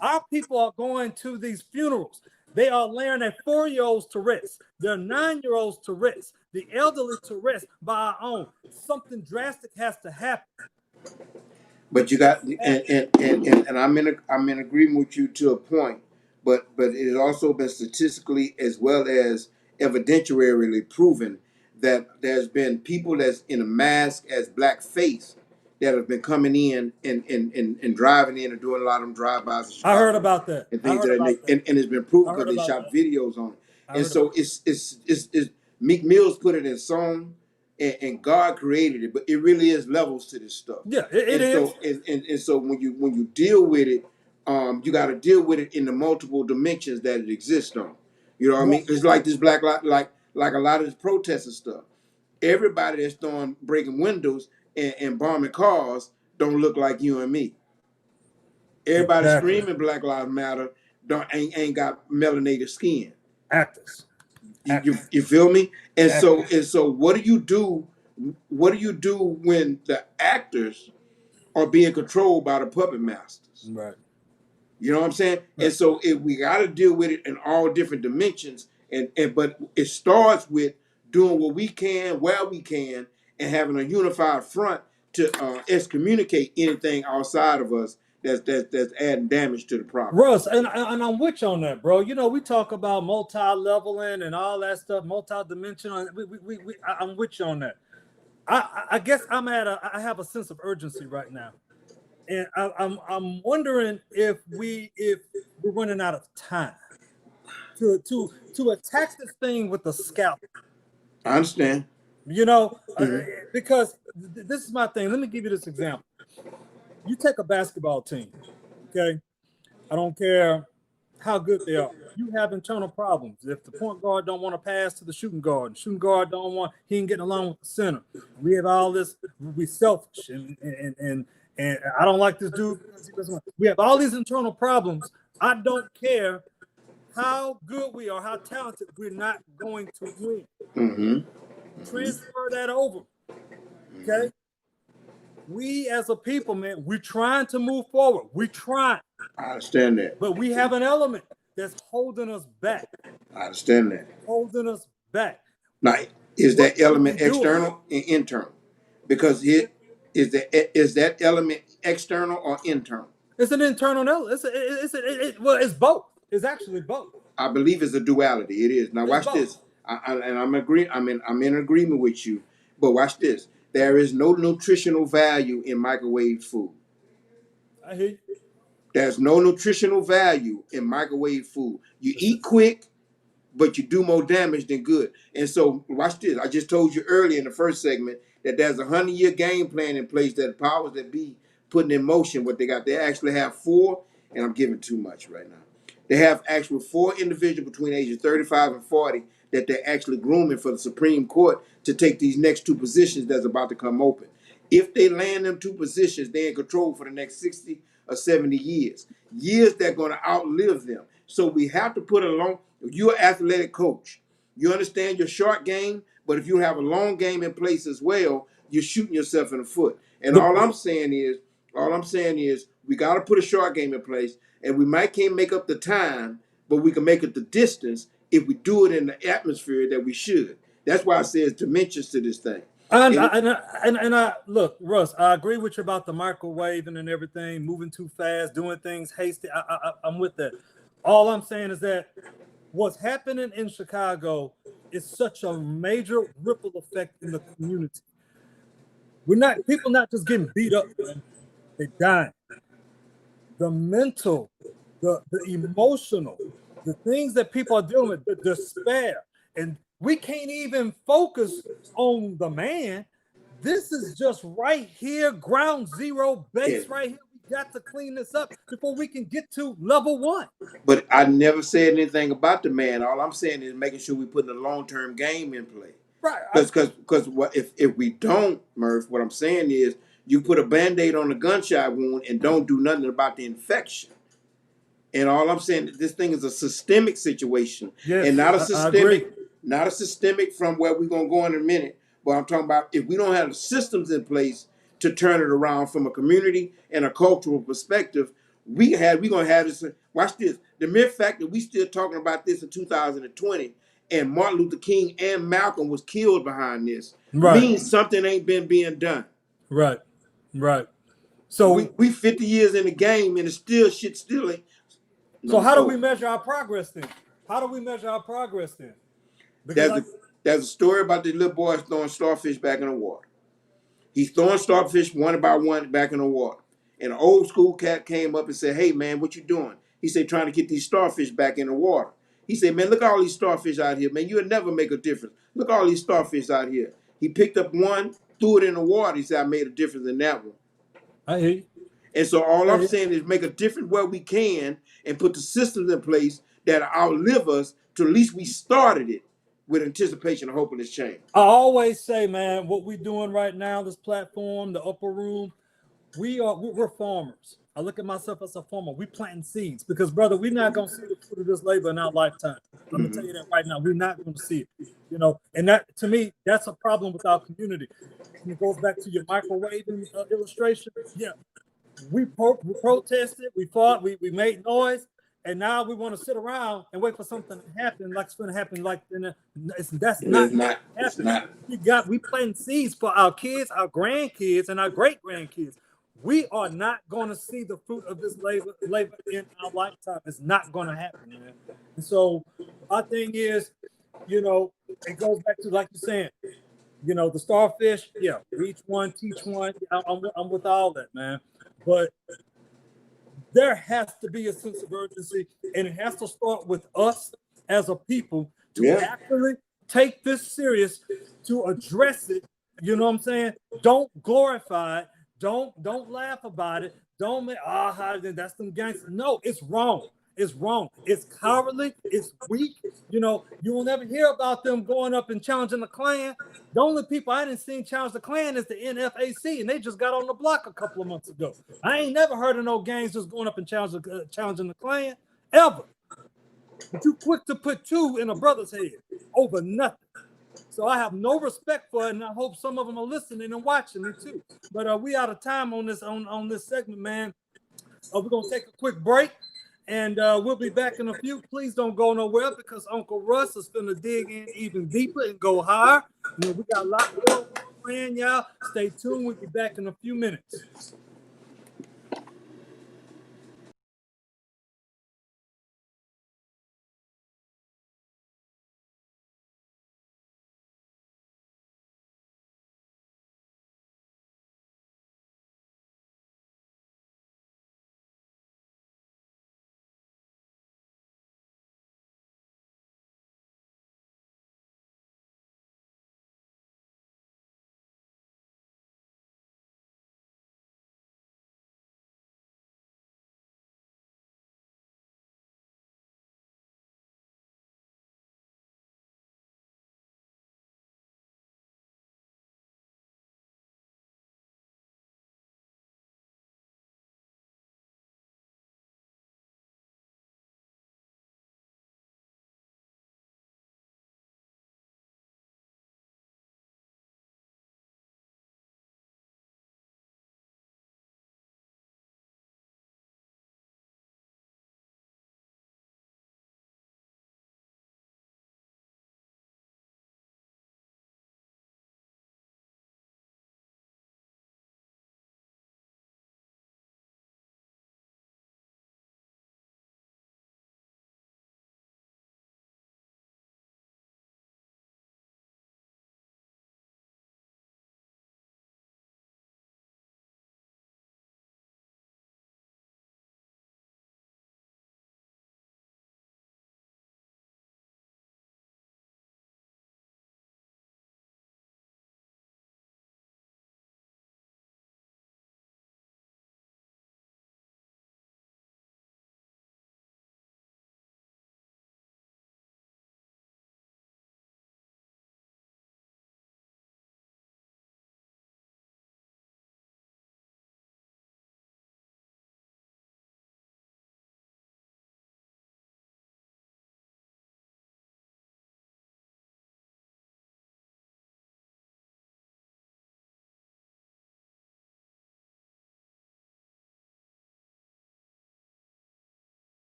Speaker 1: Our people are going to these funerals. They are laying their 4-year-olds to rest, their 9-year-olds to rest, the elderly to rest by our own. Something drastic has to happen.
Speaker 2: But you got, and I'm in agreement with you to a point, but it has also been statistically as well as evidentiarily proven that there's been people that's in a mask as blackface that have been coming in and driving in and doing a lot of them drive-bys.
Speaker 1: I heard about that.
Speaker 2: And things and it's been proven because they shot videos on it. And so it's Meek Mill's put it in song, and God created it, but it really is levels to this stuff.
Speaker 1: Yeah, it is.
Speaker 2: And so when you deal with it you got to deal with it in the multiple dimensions that it exists on. You know what I mean? It's like this like a lot of this protest and stuff. Everybody that's breaking windows and bombing cars don't look like you and me. Everybody screaming Black Lives Matter ain't got melanated skin.
Speaker 1: Actors.
Speaker 2: You feel me? And so what do you do? What do you do when the actors are being controlled by the puppet masters?
Speaker 1: Right.
Speaker 2: You know what I'm saying? Right. And so we got to deal with it in all different dimensions. But it starts with doing what we can, where we can, and having a unified front to excommunicate anything outside of us that's adding damage to the property.
Speaker 1: Russ, and I'm with you on that, bro. You know, we talk about multi-leveling and all that stuff, multi-dimensional. I'm with you on that. I guess I have a sense of urgency right now, and I'm wondering if we're running out of time to attack this thing with the scalp.
Speaker 2: I understand.
Speaker 1: You know, because this is my thing. Let me give you this example. You take a basketball team, okay? I don't care how good they are. You have internal problems. If the point guard don't want to pass to the shooting guard he ain't getting along with the center. We have all this. We selfish and I don't like this dude because he doesn't want. We have all these internal problems. I don't care how good we are, how talented. We're not going to win. Mm-hmm. Transfer that over, okay? We as a people, man, we're trying to move forward. We're trying.
Speaker 2: I understand that.
Speaker 1: But we have an element that's holding us back.
Speaker 2: I understand that.
Speaker 1: Holding us back.
Speaker 2: Now, is that element external and internal? Because is that element external or internal?
Speaker 1: It's an internal element. Well, it's both. It's actually both.
Speaker 2: I believe it's a duality. It is. Now watch this. I'm in agreement with you. But watch this. There is no nutritional value in microwave food.
Speaker 1: I hear you.
Speaker 2: There's no nutritional value in microwave food. You eat quick, but you do more damage than good. And so watch this. I just told you earlier in the first segment that there's a 100-year game plan in place that the powers that be putting in motion what they got. They actually have 4, and I'm giving too much right now. They have actually 4 individuals between ages 35 and 40 that they're actually grooming for the Supreme Court to take these next 2 positions that's about to come open. If they land them 2 positions, they're in control for the next 60 or 70 years. Years that are going to outlive them. So we have to put along. You're an athletic coach. You understand your short game, but if you have a long game in place as well, you're shooting yourself in the foot. And all I'm saying is we got to put a short game in place, and we can't make up the time, but we can make up the distance if we do it in the atmosphere that we should. That's why I say it's dimensions to this thing.
Speaker 1: And I look, Russ, I agree with you about the microwaving and everything, moving too fast, doing things hasty. I'm with that. All I'm saying is that what's happening in Chicago is such a major ripple effect in the community. People not just getting beat up, man. They're dying. The mental, the emotional, the things that people are dealing with, the despair, and we can't even focus on the man. This is just right here, ground zero base right here. We got to clean this up before we can get to level 1.
Speaker 2: But I never said anything about the man. All I'm saying is making sure we put the long-term game in play.
Speaker 1: Right.
Speaker 2: Because if we don't, Murph, what I'm saying is you put a Band-Aid on a gunshot wound and don't do nothing about the infection. And all I'm saying is this thing is a systemic situation, and not a systemic from where we're going to go in a minute. But I'm talking about if we don't have the systems in place to turn it around from a community and a cultural perspective, we're going to have this. Watch this. The mere fact that we still talking about this in 2020 and Martin Luther King and Malcolm was killed behind this means something ain't been being done.
Speaker 1: Right. So
Speaker 2: we 50 years in the game and it's still shit still ain't.
Speaker 1: So how do we measure our progress then?
Speaker 2: There's a story about the little boy throwing starfish back in the water. He's throwing starfish one by one back in the water. And an old school cat came up and said, "Hey, man, what you doing?" He said, "Trying to get these starfish back in the water." He said, "Man, look at all these starfish out here, man. You'll never make a difference. Look at all these starfish out here." He picked up one, threw it in the water. He said, "I made a difference in that one."
Speaker 1: I hear you.
Speaker 2: And so all I'm saying is make a difference where we can and put the systems in place that outlive us to at least we started it with anticipation and hoping it's change.
Speaker 1: I always say, man, what we're doing right now, this platform, the upper room, we're farmers. I look at myself as a farmer. We planting seeds because, brother, we're not gonna see the fruit of this labor in our lifetime. I'm gonna tell you that right now. We're not gonna see it. You know, and that to me, that's a problem with our community. And it goes back to your microwaving illustration. Yeah, we protested, we fought, we made noise, and now we want to sit around and wait for something to happen like it's going to happen. Like that's not happening. We plant seeds for our kids, our grandkids, and our great grandkids. We are not going to see the fruit of this labor in our lifetime. It's not going to happen, man. And so my thing is, you know, it goes back to like you're saying, you know, the starfish. Yeah, reach one, teach one. I'm with all that, man. But there has to be a sense of urgency, and it has to start with us as a people to actually take this serious, to address it. You know what I'm saying? Don't glorify it. Don't laugh about it. Don't make that's them gangsters. No, it's wrong. It's wrong. It's cowardly. It's weak. You know, you will never hear about them going up and challenging the Klan. The only people I didn't see challenge the Klan is the NFAC, and they just got on the block a couple of months ago. I ain't never heard of no gangs just going up and challenging the Klan ever. But you quick to put two in a brother's head over nothing. So I have no respect for it, and I hope some of them are listening and watching me too. But we out of time on this segment, man. We're gonna take a quick break. And we'll be back in a few. Please don't go nowhere because Uncle Russ is going to dig in even deeper and go higher. You know, we got a lot more planned, y'all. Stay tuned. We'll be back in a few minutes.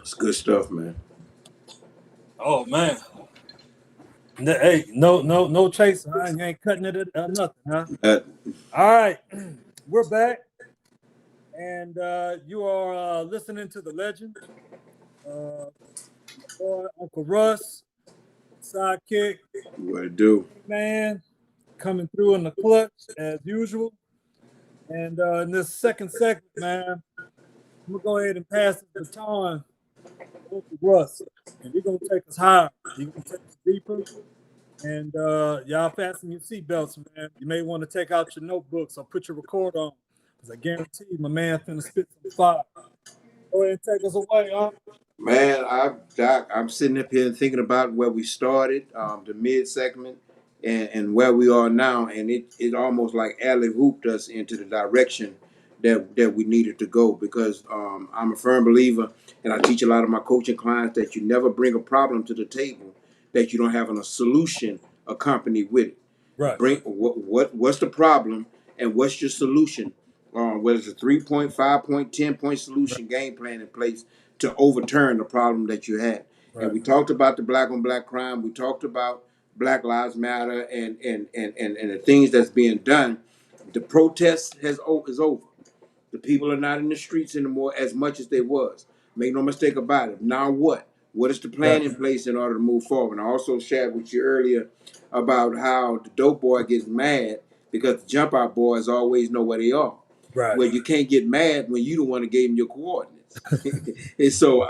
Speaker 2: It's good stuff, man.
Speaker 1: Oh man. Hey, no chasing. Huh? You ain't cutting it or nothing, huh? All right, we're back, and you are listening to the legend, boy, Uncle Russ, sidekick,
Speaker 2: What it do?
Speaker 1: man, coming through in the clutch as usual. And in this second segment, man, I'm gonna go ahead and pass the baton to Uncle Russ, and he's gonna take us higher. He's gonna take us deeper. And y'all fasten your seatbelts, man. You may want to take out your notebooks or put your recorder on, because I guarantee my man finna spit some fire. Go ahead and take us away, huh?
Speaker 2: Man, I'm sitting up here and thinking about where we started, the mid segment, and where we are now, and it almost like alley hooped us into the direction that we needed to go. Because I'm a firm believer, and I teach a lot of my coaching clients that you never bring a problem to the table that you don't have a solution accompanied with it.
Speaker 1: Right.
Speaker 2: Bring what's the problem and what's your solution? Whether it's a 3-point, 5-point, 10-point solution game plan in place to overturn the problem that you had.
Speaker 1: Right.
Speaker 2: And we talked about the black on black crime. We talked about Black Lives Matter and the things that's being done. The protest is over. The people are not in the streets anymore as much as they was. Make no mistake about it. Now what? What is the plan in place in order to move forward? And I also shared with you earlier about how the dope boy gets mad because the jump out boys always know where they are.
Speaker 1: Right.
Speaker 2: Well, you can't get mad when you the one that gave him your coordinates. And so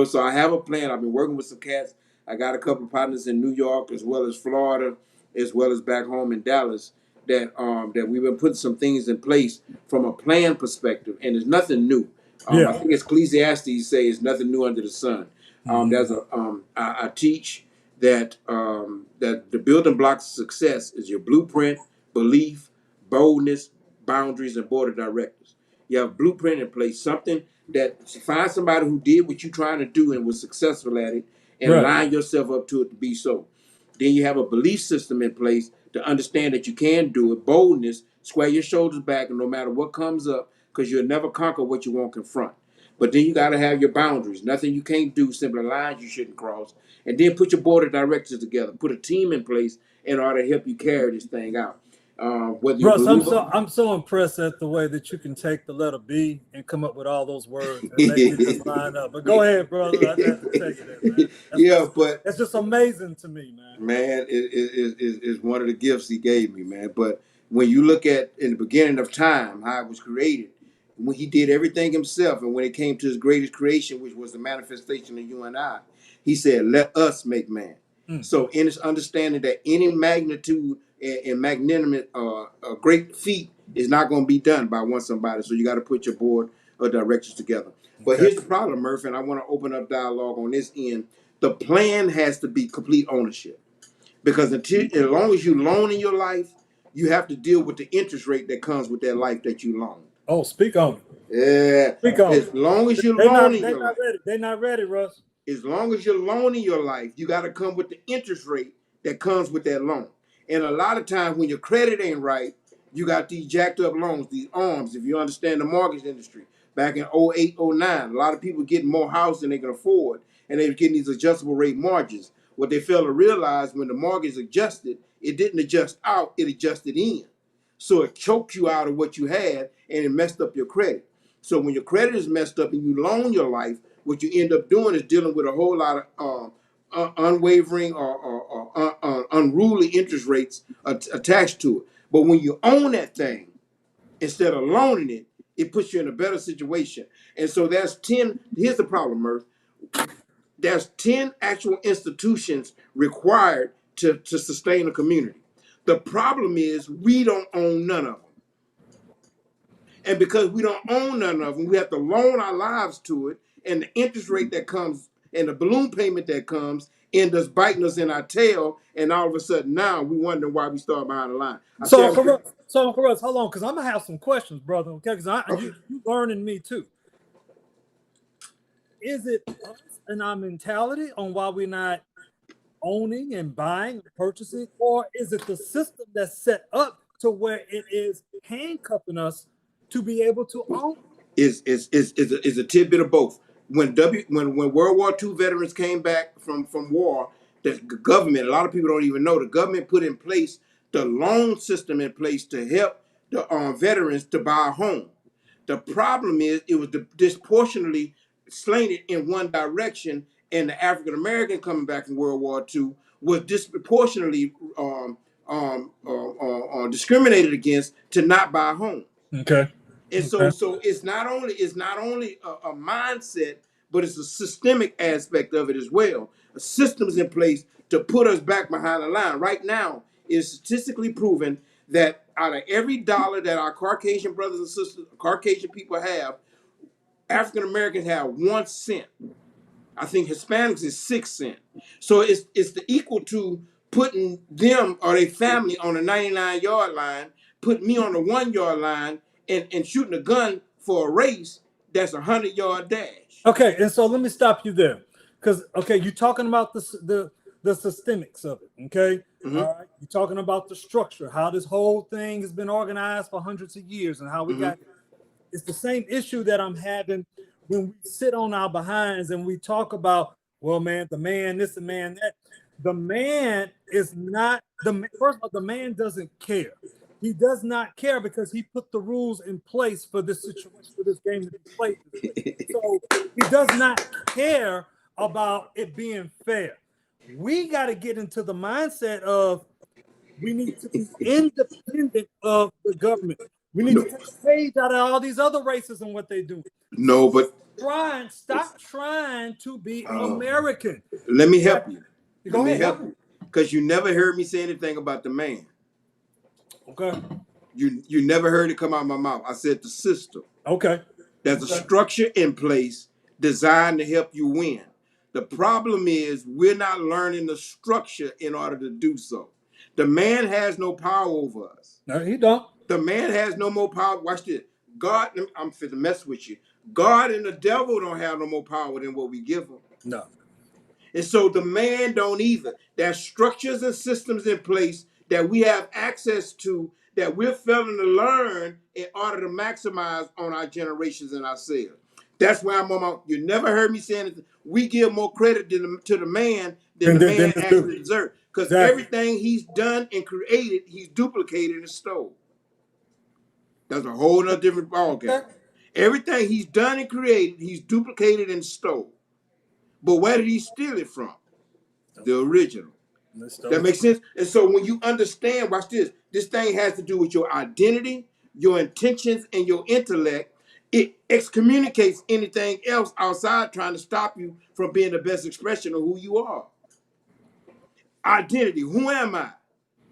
Speaker 2: so I have a plan. I've been working with some cats. I got a couple of partners in New York as well as Florida, as well as back home in Dallas, that we've been putting some things in place from a plan perspective, and it's nothing new. I think it's Ecclesiastes say it's nothing new under the sun. I teach that that the building blocks of success is your blueprint, belief, boldness, boundaries, and board of directors. You have a blueprint in place, something that find somebody who did what you're trying to do and was successful at it, and line yourself up to it to be so. Then you have a belief system in place to understand that you can do it. Boldness, square your shoulders back, and no matter what comes up, because you'll never conquer what you won't confront. But then you got to have your boundaries. Nothing you can't do, simply lines you shouldn't cross. And then put your board of directors together. Put a team in place in order to help you carry this thing out. Whether you
Speaker 1: Russ,
Speaker 2: believe
Speaker 1: I'm so impressed at the way that you can take the letter B and come up with all those words and make it just line up. But go ahead, brother. I have to tell you that, man.
Speaker 2: But
Speaker 1: that's just amazing to me, man.
Speaker 2: Man, it is one of the gifts he gave me, man. But when you look at in the beginning of time, how it was created, when he did everything himself, and when it came to his greatest creation, which was the manifestation of you and I, he said, "Let us make man." So in his understanding that any magnitude and magnanimous, great feat is not going to be done by one somebody. So you got to put your board of directors together. But here's the problem, Murphy, and I want to open up dialogue on this end. The plan has to be complete ownership. Because as long as you loan in your life, you have to deal with the interest rate that comes with that life that you loan.
Speaker 1: Oh, speak on it.
Speaker 2: Yeah.
Speaker 1: Speak on
Speaker 2: as long as you're loaning your life.
Speaker 1: They're not ready, Russ.
Speaker 2: As long as you're loaning your life, you got to come with the interest rate that comes with that loan. And a lot of times when your credit ain't right, you got these jacked up loans, these arms, if you understand the mortgage industry. Back in 08, 09, a lot of people getting more house than they can afford, and they were getting these adjustable rate margins. What they fail to realize, when the mortgage adjusted, it didn't adjust out, it adjusted in. So it choked you out of what you had, and it messed up your credit. So when your credit is messed up and you loan your life, what you end up doing is dealing with a whole lot of unwavering or unruly interest rates attached to it. But when you own that thing, instead of loaning it, it puts you in a better situation. And so there's 10, here's the problem, Murph. There's 10 actual institutions required to sustain a community. The problem is we don't own none of them. And because we don't own none of them, we have to loan our lives to it, and the interest rate that comes and the balloon payment that comes end us biting us in our tail, and all of a sudden now we wondering why we start behind the line.
Speaker 1: So for us, hold on, because I'm gonna have some questions, brother. Okay, because you learning me too. Is it us and our mentality on why we're not owning and buying and purchasing, or is it the system that's set up to where it is handcuffing us to be able to own?
Speaker 2: Is a tidbit of both. when World War II veterans came back from war, the government, a lot of people don't even know, the government put in place the loan system in place to help the veterans to buy a home. The problem is it was disproportionately slanted in one direction, and the African American coming back from World War II was disproportionately discriminated against to not buy a home.
Speaker 1: Okay.
Speaker 2: And so it's not only a mindset, but it's a systemic aspect of it as well. A system's in place to put us back behind the line. Right now, it's statistically proven that out of every dollar that our Caucasian brothers and sisters, Caucasian people have, African Americans have 1 cent. I think Hispanics is 6 cents. So it's the equal to putting them or their family on the 99-yard line, putting me on the 1-yard line, and shooting a gun for a race that's a 100-yard dash.
Speaker 1: Okay, and so let me stop you there, because you're talking about the systemics of it. Okay,
Speaker 2: Mm-hmm.
Speaker 1: All right, you're talking about the structure, how this whole thing has been organized for hundreds of years, and how we got. It's the same issue that I'm having when we sit on our behinds and we talk about, well, man, the man this, the man that. The man is not first of all, the man doesn't care. He does not care because he put the rules in place for this situation, for this game to be played. So he does not care about it being fair. We got to get into the mindset of we need to be independent of the government. We need to take a page out of all these other races and what they do.
Speaker 2: No, but
Speaker 1: stop trying to be American.
Speaker 2: Let me help you.
Speaker 1: Go ahead, help
Speaker 2: you. Because you never heard me say anything about the man.
Speaker 1: Okay.
Speaker 2: You never heard it come out of my mouth. I said the system.
Speaker 1: Okay.
Speaker 2: There's a structure in place designed to help you win. The problem is we're not learning the structure in order to do so. The man has no power over us.
Speaker 1: No, he don't.
Speaker 2: The man has no more power. Watch this. God, I'm finna mess with you. God and the devil don't have no more power than what we give them.
Speaker 1: No.
Speaker 2: And so the man don't either. There's structures and systems in place that we have access to that we're failing to learn in order to maximize on our generations and ourselves. That's why I'm on my, you never heard me saying it. We give more credit to the man than the man actually deserves. Because everything he's done and created, he's duplicated and stole. That's a whole nother different ballgame. Everything he's done and created, he's duplicated and stole. But where did he steal it from? The original. That makes sense? And so when you understand, watch this, this thing has to do with your identity, your intentions, and your intellect. It excommunicates anything else outside trying to stop you from being the best expression of who you are. Identity, who am I?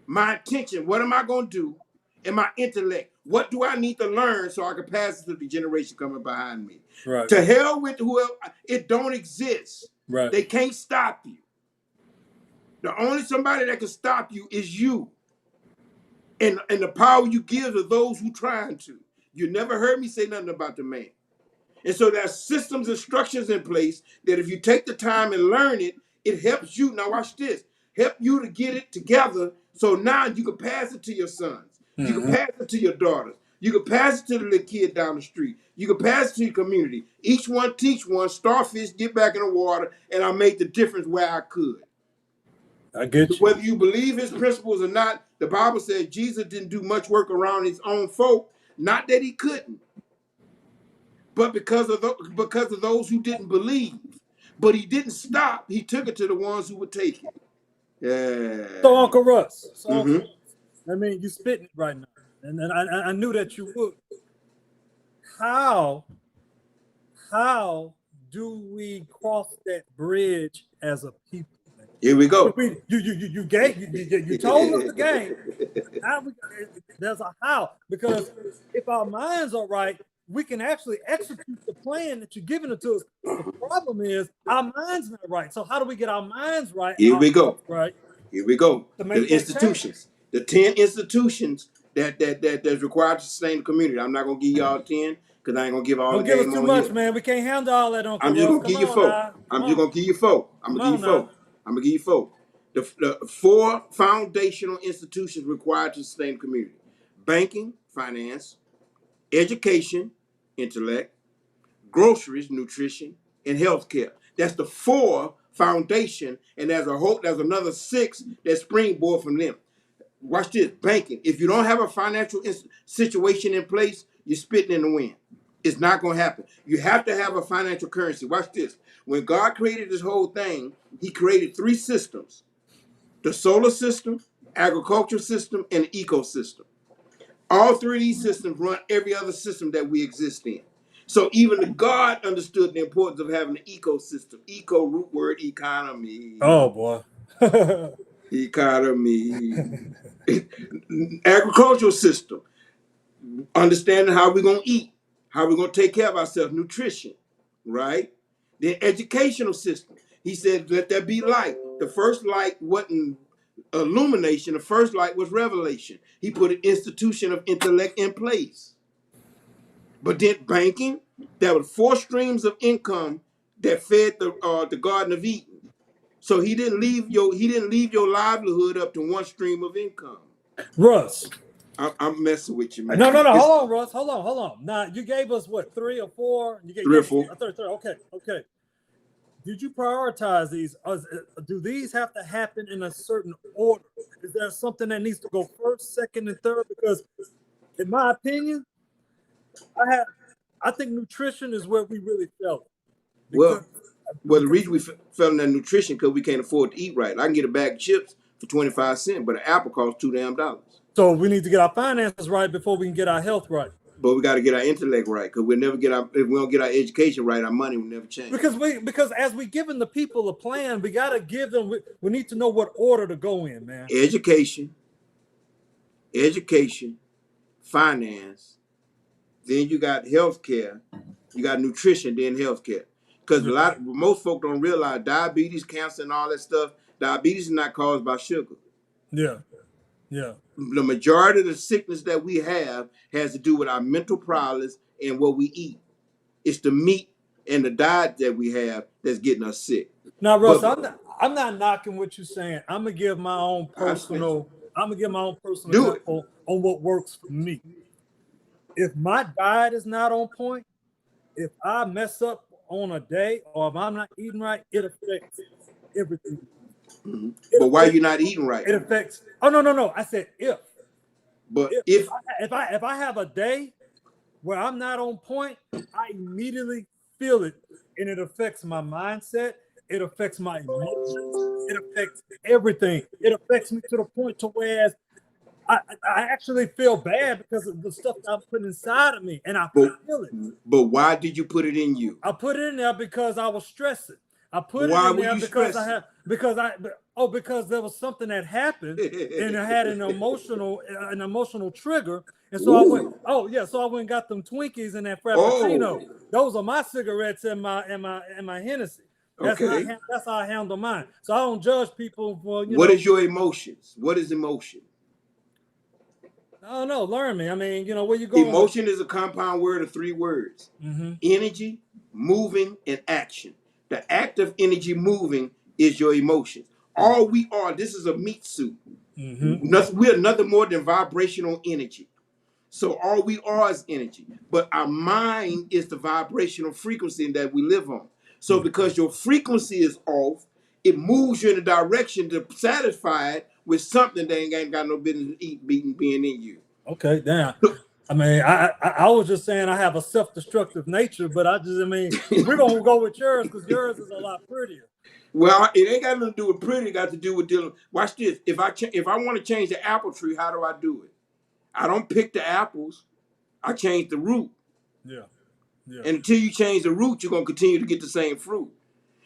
Speaker 2: My intention, what am I going to do? And my intellect, what do I need to learn so I can pass it to the generation coming behind me?
Speaker 1: Right.
Speaker 2: To hell with whoever, it don't exist.
Speaker 1: Right.
Speaker 2: They can't stop you. The only somebody that can stop you is you. And the power you give to those who trying to. You never heard me say nothing about the man. And so there's systems and structures in place that if you take the time and learn it, it helps you. Now watch this. Help you to get it together so now you can pass it to your sons. You can pass it to your daughters. You can pass it to the little kid down the street. You can pass it to your community. Each one teach one. Starfish, get back in the water, and I make the difference where I could.
Speaker 1: I get you.
Speaker 2: Whether you believe his principles or not, the Bible said Jesus didn't do much work around his own folk. Not that he couldn't, but because of those who didn't believe. But he didn't stop. He took it to the ones who would take it. Yeah.
Speaker 1: So Uncle Russ. I mean, you spitting it right now, and I knew that you would. How do we cross that bridge as a people?
Speaker 2: Here we go.
Speaker 1: You told us the game. There's a how, because if our minds are right, we can actually execute the plan that you're giving it to us. The problem is our minds not right. So how do we get our minds right?
Speaker 2: Here we go.
Speaker 1: Right.
Speaker 2: Here we go. The institutions, the 10 institutions that's required to sustain the community. I'm not gonna give y'all 10 because I ain't gonna give all.
Speaker 1: Don't give us too much, man. We can't handle all that.
Speaker 2: I'm just gonna give you 4. I'm just gonna give you 4. I'm gonna give you 4. The 4 foundational institutions required to sustain the community: banking, finance, education, intellect, groceries, nutrition, and healthcare. That's the 4 foundation, and there's another 6 that springboard from them. Watch this, banking. If you don't have a financial situation in place, you're spitting in the wind. It's not going to happen. You have to have a financial currency. Watch this. When God created this whole thing, he created 3 systems: the solar system, agricultural system, and the ecosystem. All 3 of these systems run every other system that we exist in. So even the God understood the importance of having an ecosystem. Eco, root word, economy.
Speaker 1: Oh boy.
Speaker 2: Economy. Agricultural system. Understanding how we're going to eat, how we're going to take care of ourselves, nutrition, right? Then educational system. He said, let there be light. The first light wasn't illumination. The first light was revelation. He put an institution of intellect in place. But then banking, there were 4 streams of income that fed the Garden of Eden. So he didn't leave your livelihood up to 1 stream of income.
Speaker 1: Russ.
Speaker 2: I'm messing with you, man.
Speaker 1: No. Hold on, Russ. Hold on. Now you gave us what, 3 or 4? You gave
Speaker 2: 3 or 4.
Speaker 1: 3. Okay. Did you prioritize these? Do these have to happen in a certain order? Is there something that needs to go first, second, and third? Because, in my opinion, I think nutrition is where we really fell.
Speaker 2: Well, the reason we fell in that nutrition because we can't afford to eat right. I can get a bag of chips for 25 cents, but an apple costs $2 damn.
Speaker 1: So we need to get our finances right before we can get our health right.
Speaker 2: But we got to get our intellect right, because if we don't get our education right, our money will never change.
Speaker 1: Because as we giving the people a plan, we got to give them. We need to know what order to go in, man.
Speaker 2: Education, finance. Then you got healthcare, you got nutrition, then healthcare. Because most folk don't realize diabetes, cancer, and all that stuff. Diabetes is not caused by sugar.
Speaker 1: Yeah.
Speaker 2: The majority of the sickness that we have has to do with our mental prowess and what we eat. It's the meat and the diet that we have that's getting us sick.
Speaker 1: Now, Russ, I'm not knocking what you're saying. I'm gonna give my own personal example on what works for me. If my diet is not on point, if I mess up on a day or if I'm not eating right, it affects everything.
Speaker 2: Mm-hmm. But why are you not eating right?
Speaker 1: It affects. Oh no! I said if.
Speaker 2: But
Speaker 1: if I have a day where I'm not on point, I immediately feel it, and it affects my mindset. It affects my emotions. It affects everything. It affects me to the point to where I actually feel bad because of the stuff that I'm putting inside of me, and I feel it.
Speaker 2: But why did you put it in you?
Speaker 1: I put it in there because I was stressing. I put
Speaker 2: Why
Speaker 1: it in there because there was something that happened and it had an emotional trigger, and so I went. So I went and got them Twinkies and that Frappuccino. Those are my cigarettes and my Hennessy. That's how I handle mine. So I don't judge people for
Speaker 2: What is your emotions? What is emotion?
Speaker 1: I don't know. Learn me. I mean, where you going?
Speaker 2: Emotion is a compound word of 3 words: energy, moving, and action. The act of energy moving is your emotions. All we are, this is a meat suit. We're nothing more than vibrational energy. So all we are is energy. But our mind is the vibrational frequency that we live on. So because your frequency is off, it moves you in a direction to satisfy it with something that ain't got no business being in you.
Speaker 1: Okay, damn. I mean, I was just saying I have a self-destructive nature, but we're gonna go with yours because yours is a lot prettier.
Speaker 2: Well, it ain't got nothing to do with pretty. It got to do with dealing. Watch this. If I want to change the apple tree, how do I do it? I don't pick the apples. I change the root. Yeah. And until you change the root, you're gonna continue to get the same fruit.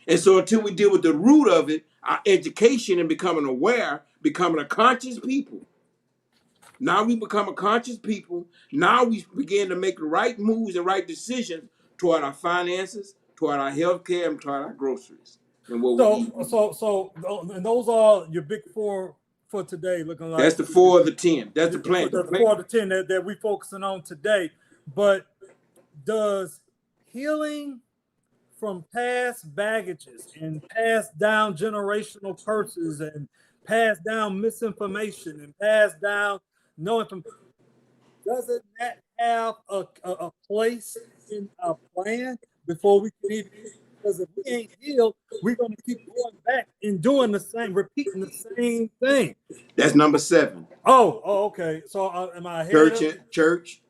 Speaker 2: And so until we deal with the root of it, our education and becoming aware, becoming a conscious people. Now we become a conscious people. Now we begin to make the right moves and right decisions toward our finances, toward our health care, and toward our groceries. And what we eat.
Speaker 1: And those are your big 4 for today. Looking like
Speaker 2: that's the 4 of the 10. That's the plan.
Speaker 1: The 4 of the 10 that we're focusing on today. But does healing from past baggages and passed down generational curses and passed down misinformation and passed down doesn't that have a place in our plan before we can even because if we ain't healed, we're going to keep going back and doing the same, repeating the same thing.
Speaker 2: That's number 7.
Speaker 1: Oh, okay. So am I ahead?
Speaker 2: Church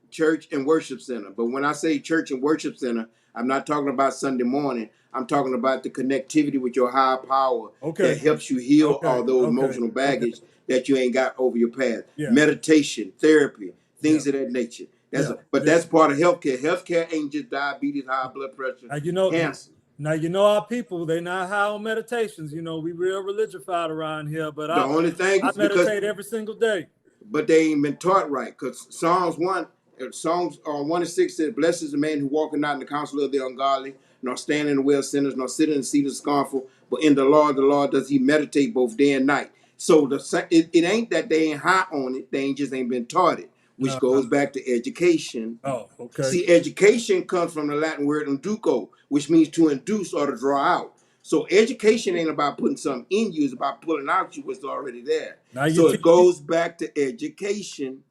Speaker 2: and worship center. But when I say church and worship center, I'm not talking about Sunday morning. I'm talking about the connectivity with your higher power that helps you heal all those emotional baggage that you ain't got over your past.
Speaker 1: Yeah.
Speaker 2: Meditation, therapy, things of that nature. That's part of healthcare. Healthcare ain't just diabetes, high blood pressure, cancer.
Speaker 1: Now, our people, they not high on meditations. We real religified around here, but
Speaker 2: the only thing
Speaker 1: I meditate every single day.
Speaker 2: But they ain't been taught right, because Psalms 1:6 says, "Blessed is the man who walketh not in the counsel of the ungodly, nor stand in the way of sinners, nor sit in the seat of the scornful, but in the Lord does he meditate both day and night." So it ain't that they ain't high on it; they ain't been taught it, which goes back to education.
Speaker 1: Oh, okay.
Speaker 2: See, education comes from the Latin word induco, which means to induce or to draw out. So education ain't about putting something in you; it's about pulling out you what's already there. So it goes back to education.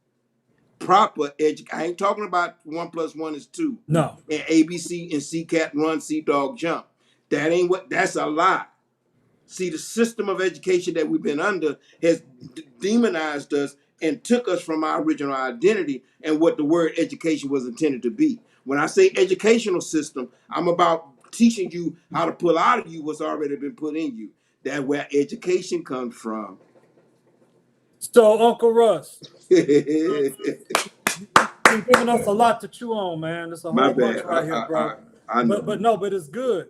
Speaker 2: Proper education. I ain't talking about 1 + 1 is 2.
Speaker 1: No.
Speaker 2: And ABC and C cat run, C dog jump. That ain't what. That's a lie. See, the system of education that we've been under has demonized us and took us from our original identity and what the word education was intended to be. When I say educational system, I'm about teaching you how to pull out of you what's already been put in you. That's where education comes from.
Speaker 1: So, Uncle Russ, you've been giving us a lot to chew on, man. There's a whole bunch right here, bro.
Speaker 2: I know.
Speaker 1: But it's good.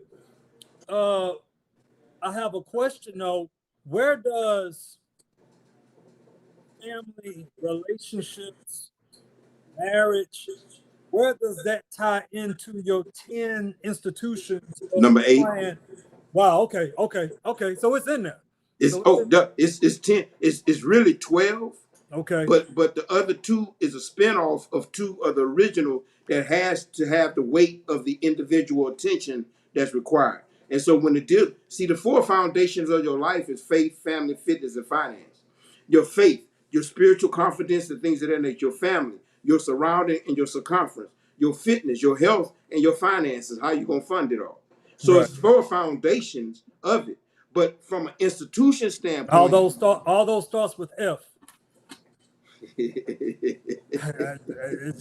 Speaker 1: I have a question though. Where does family relationships, marriage, where does that tie into your 10 institutions?
Speaker 2: Number 8.
Speaker 1: Wow. Okay. So it's in there.
Speaker 2: It's 10. It's really 12.
Speaker 1: Okay.
Speaker 2: But the other 2 is a spinoff of 2 of the original that has to have the weight of the individual attention that's required. And so when the 4 foundations of your life is faith, family, fitness, and finance. Your faith, your spiritual confidence, and things of that nature. Your family, your surrounding, and your circumference. Your fitness, your health, and your finances. How you gonna fund it all? So It's 4 foundations of it. But from an institution standpoint,
Speaker 1: all those starts with F. It's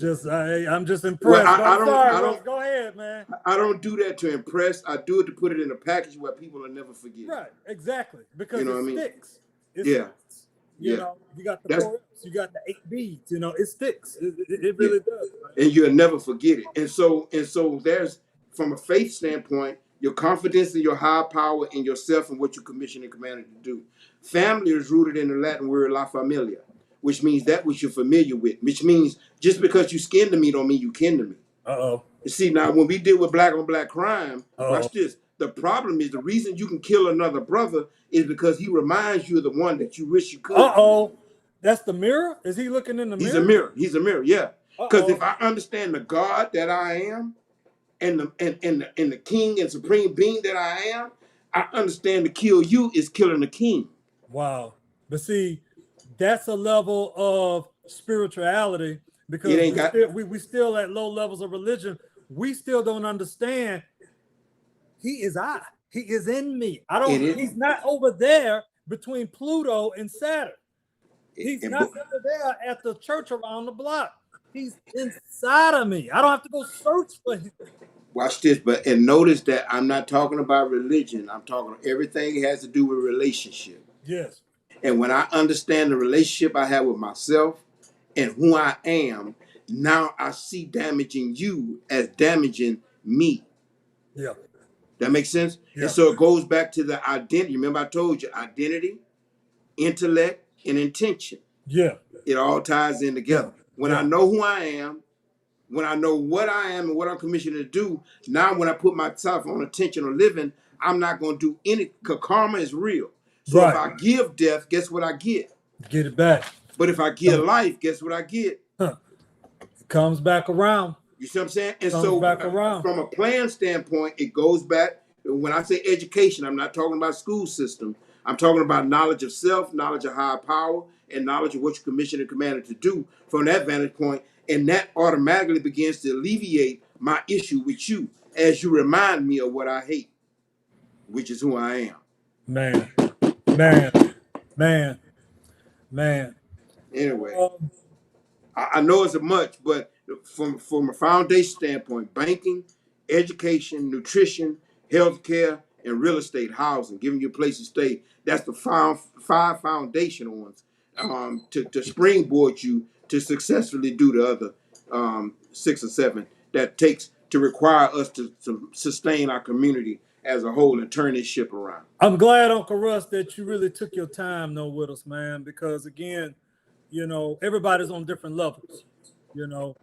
Speaker 1: just I'm just impressed. Well, go ahead, man.
Speaker 2: I don't do that to impress. I do it to put it in a package where people will never forget.
Speaker 1: Right, exactly. Because sticks.
Speaker 2: It sticks.
Speaker 1: You know, you got the 4 F's, you got the 8 B's. It sticks. It really does. Right?
Speaker 2: And you'll never forget it. And so there's, from a faith standpoint, your confidence in your higher power in yourself and what you're commissioned and commanded to do. Family is rooted in the Latin word la familia, which means that which you're familiar with, which means just because you skin to me don't mean you kin to me. You see, now when we deal with black on black crime, watch this. The problem is the reason you can kill another brother is because he reminds you of the one that you wish you could.
Speaker 1: That's the mirror? Is he looking in the
Speaker 2: mirror? He's a mirror, yeah. Because if I understand the God that I am and the king and supreme being that I am, I understand to kill you is killing the king.
Speaker 1: Wow. But see, that's a level of spirituality because we still at low levels of religion. We still don't understand. He is I. He is in me. He's not over there between Pluto and Saturn. He's not over there at the church around the block. He's inside of me. I don't have to go search for him.
Speaker 2: Watch this, and notice that I'm not talking about religion. I'm talking everything has to do with relationship.
Speaker 1: Yes.
Speaker 2: And when I understand the relationship I have with myself and who I am, now I see damaging you as damaging me.
Speaker 1: Yeah.
Speaker 2: That makes sense? Yeah. And so it goes back to the identity. Remember I told you, identity, intellect, and intention.
Speaker 1: Yeah.
Speaker 2: It all ties in together. When I know who I am, when I know what I am and what I'm commissioned to do, now when I put myself on intentional living, I'm not going to do any, because karma is real. So if I give death, guess what I get?
Speaker 1: Get it back.
Speaker 2: But if I give life, guess what I get?
Speaker 1: It comes back around.
Speaker 2: You see what I'm saying? And so from a plan standpoint, it goes back. When I say education, I'm not talking about school system. I'm talking about knowledge of self, knowledge of higher power, and knowledge of what you're commissioned and commanded to do from that vantage point. And that automatically begins to alleviate my issue with you as you remind me of what I hate. which is who I am.
Speaker 1: Man, man.
Speaker 2: Anyway, I know it's a much, but from a foundation standpoint, banking, education, nutrition, healthcare, and real estate, housing, giving you a place to stay. That's the five foundational ones to springboard you to successfully do the other 6 or 7 that takes to require us to sustain our community as a whole and turn this ship around.
Speaker 1: I'm glad, Uncle Russ, that you really took your time though with us, man, because again, everybody's on different levels, and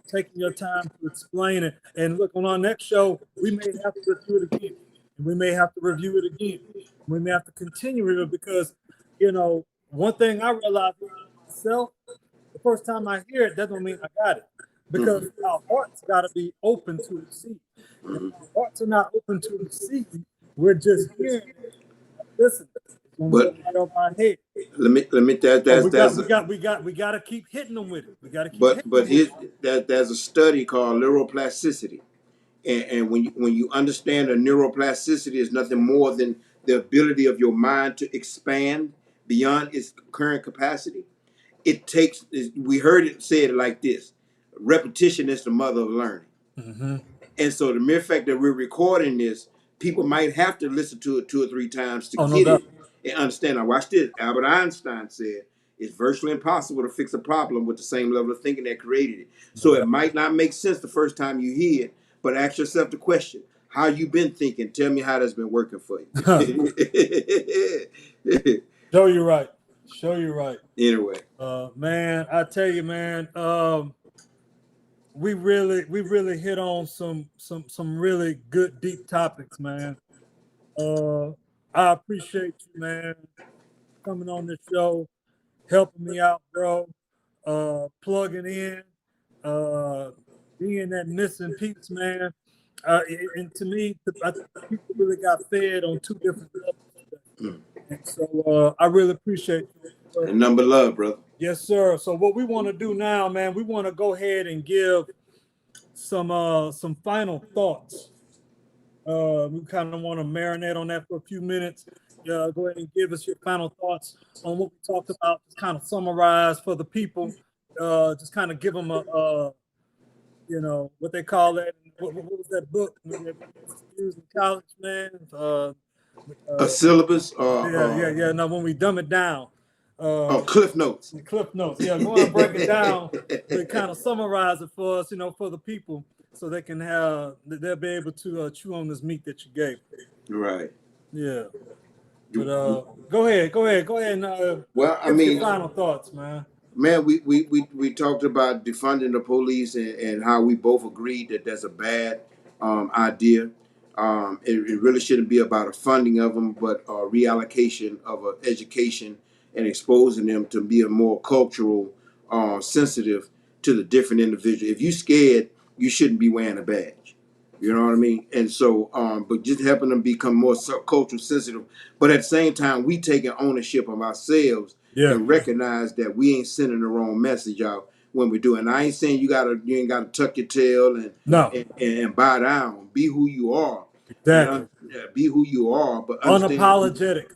Speaker 1: taking your time to explain it. And look, on our next show, we may have to review it again. And we may have to review it again. We may have to continue it because, one thing I realized myself, the first time I hear it, that don't mean I got it. Because our hearts got to be open to receive. If our hearts are not open to receive, we're just hearing it. Listen,
Speaker 2: but
Speaker 1: right over our head.
Speaker 2: Let me
Speaker 1: We got to keep hitting them with it. We got to keep
Speaker 2: there's a study called neuroplasticity, and when you understand that neuroplasticity is nothing more than the ability of your mind to expand beyond its current capacity. It takes, we heard it said like this: repetition is the mother of learning.
Speaker 1: Mm-hmm.
Speaker 2: And so the mere fact that we're recording this, people might have to listen to it 2 or 3 times to get it and understand. Now watch this. Albert Einstein said it's virtually impossible to fix a problem with the same level of thinking that created it. So it might not make sense the first time you hear it, but ask yourself the question: how you been thinking? Tell me how that's been working for you.
Speaker 1: Show you right.
Speaker 2: Anyway,
Speaker 1: man, I tell you, man, we really hit on some really good deep topics, man. I appreciate you, man, coming on the show, helping me out, bro. Plugging in, being that missing piece, man. And to me, I think people really got fed on 2 different levels. And so I really appreciate you.
Speaker 2: And number love, brother.
Speaker 1: Yes, sir. So what we want to do now, man, we want to go ahead and give some final thoughts. We kind of want to marinate on that for a few minutes. Go ahead and give us your final thoughts on what we talked about. Just kind of summarize for the people. Just kind of give them a what they call that. What was that book? Used in college, man.
Speaker 2: A syllabus?
Speaker 1: Yeah. No, when we dumb it down.
Speaker 2: Cliff Notes.
Speaker 1: Cliff Notes. Yeah, go on and break it down to kind of summarize it for us, for the people, so they can they'll be able to chew on this meat that you gave.
Speaker 2: Right.
Speaker 1: Yeah. But go ahead. And,
Speaker 2: well, I mean,
Speaker 1: your final thoughts, man.
Speaker 2: Man, we talked about defunding the police and how we both agreed that that's a bad idea. It really shouldn't be about a funding of them, but a reallocation of education and exposing them to be a more cultural sensitive to the different individual. If you're scared, you shouldn't be wearing a badge. You know what I mean? And so, but just helping them become more cultural sensitive. But at the same time, we taking ownership of ourselves and recognize that we ain't sending the wrong message out when we do. And I ain't saying you ain't gotta tuck your tail and bow down. Be who you are.
Speaker 1: Exactly.
Speaker 2: Be who you are, but
Speaker 1: unapologetic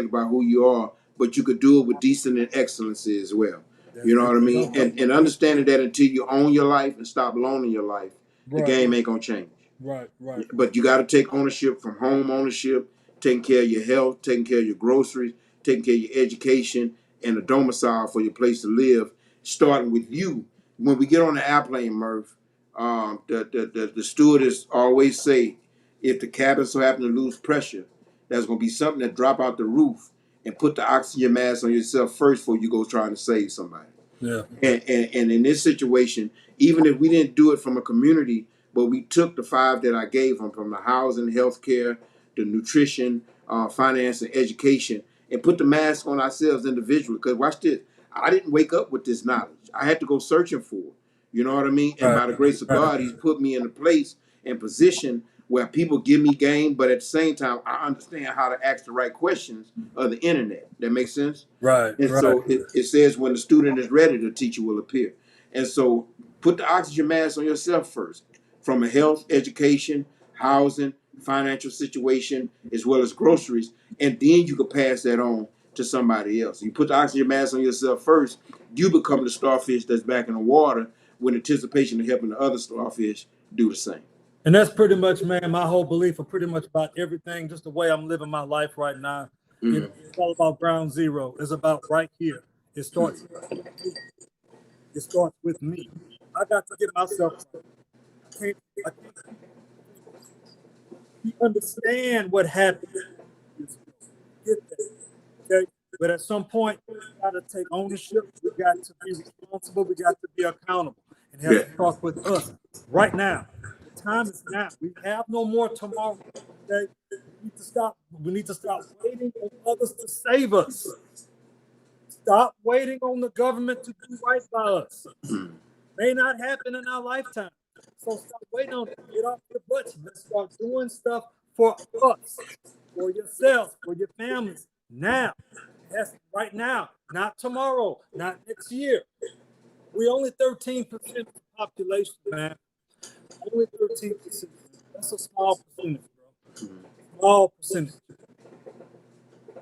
Speaker 2: about who you are. But you could do it with decent and excellency as well. You know what I mean? And understanding that until you own your life and stop loaning your life, the game ain't gonna change.
Speaker 1: Right.
Speaker 2: But you got to take ownership from home ownership, taking care of your health, taking care of your groceries, taking care of your education, and a domicile for your place to live, starting with you. When we get on the airplane, Murph, the stewardess always say, if the cabin so happen to lose pressure, there's going to be something that drop out the roof and put the oxygen mask on yourself first before you go trying to save somebody.
Speaker 1: Yeah.
Speaker 2: And in this situation, even if we didn't do it from a community, but we took the 5 that I gave them from the housing, healthcare, the nutrition, finance, and education, and put the mask on ourselves individually. Because watch this, I didn't wake up with this knowledge. I had to go searching for it. You know what I mean? And by the grace of God, He's put me in a place and position where people give me game, but at the same time, I understand how to ask the right questions of the internet. That makes sense?
Speaker 1: Right.
Speaker 2: And so it says when the student is ready, the teacher will appear. And so put the oxygen mask on yourself first, from a health, education, housing, financial situation as well as groceries, and then you can pass that on to somebody else. You put the oxygen mask on yourself first, you become the starfish that's back in the water with anticipation of helping the other starfish do the same.
Speaker 1: And that's pretty much, man, my whole belief of pretty much about everything, just the way I'm living my life right now. You know, it's all about ground zero. It's about right here. It starts with me. I got to get myself right. I can't understand what happened. Get that. Okay. But at some point, we got to take ownership. We got to be responsible. We got to be accountable and have to talk with us right now. The time is now. We have no more tomorrow. Okay. We need to stop waiting on others to save us. Stop waiting on the government to do right by us. May not happen in our lifetime. So stop waiting on it. Get off your butts. Let's start doing stuff for us, for yourselves, for your families now. Yes, right now, not tomorrow, not next year. We're only 13% of the population, man. Only 13%. That's a small percentage, bro. Small percentage.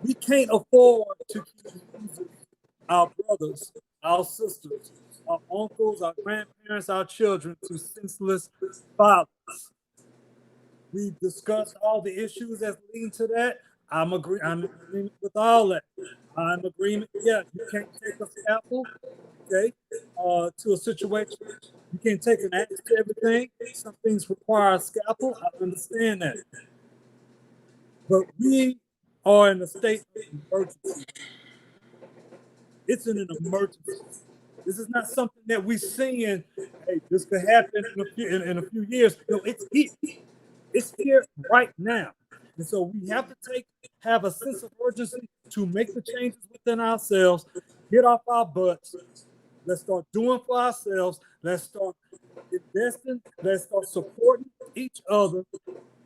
Speaker 1: We can't afford to keep losing our brothers, our sisters, our uncles, our grandparents, our children to senseless violence. We've discussed all the issues that's leading to that. I'm in agreement with all that. I'm in agreement. Yeah, you can't take a scalpel, okay, to a situation. You can't take an axe to everything. Some things require a scalpel. I understand that. But we are in a state of emergency. It's an emergency. This is not something that we're seeing, hey, this could happen in a few years. No, it's here. It's here right now. And so we have to have a sense of urgency to make the changes within ourselves, get off our butts. Let's start doing for ourselves. Let's start investing. Let's start supporting each other.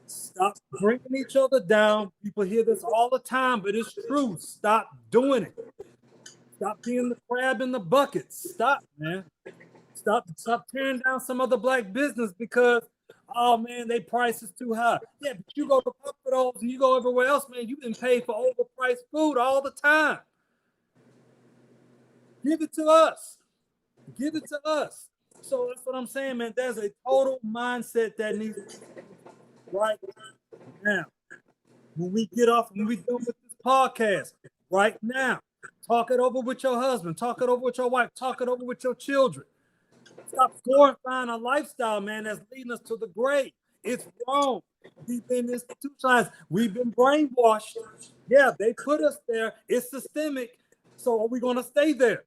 Speaker 1: Stop bringing each other down. People hear this all the time, but it's true. Stop doing it. Stop being the crab in the bucket. Stop, man. Stop tearing down some other black business because, oh man, they price is too high. Yeah, but you go to Buffalo's and you go everywhere else, man. You've been paid for overpriced food all the time. Give it to us. Give it to us. So that's what I'm saying, man. There's a total mindset that needs to be right now. When we get off, when we done with this podcast, right now, talk it over with your husband, talk it over with your wife, talk it over with your children. Stop glorifying a lifestyle, man, that's leading us to the grave. It's wrong. We've been institutionalized. We've been brainwashed. Yeah, they put us there. It's systemic. So are we going to stay there?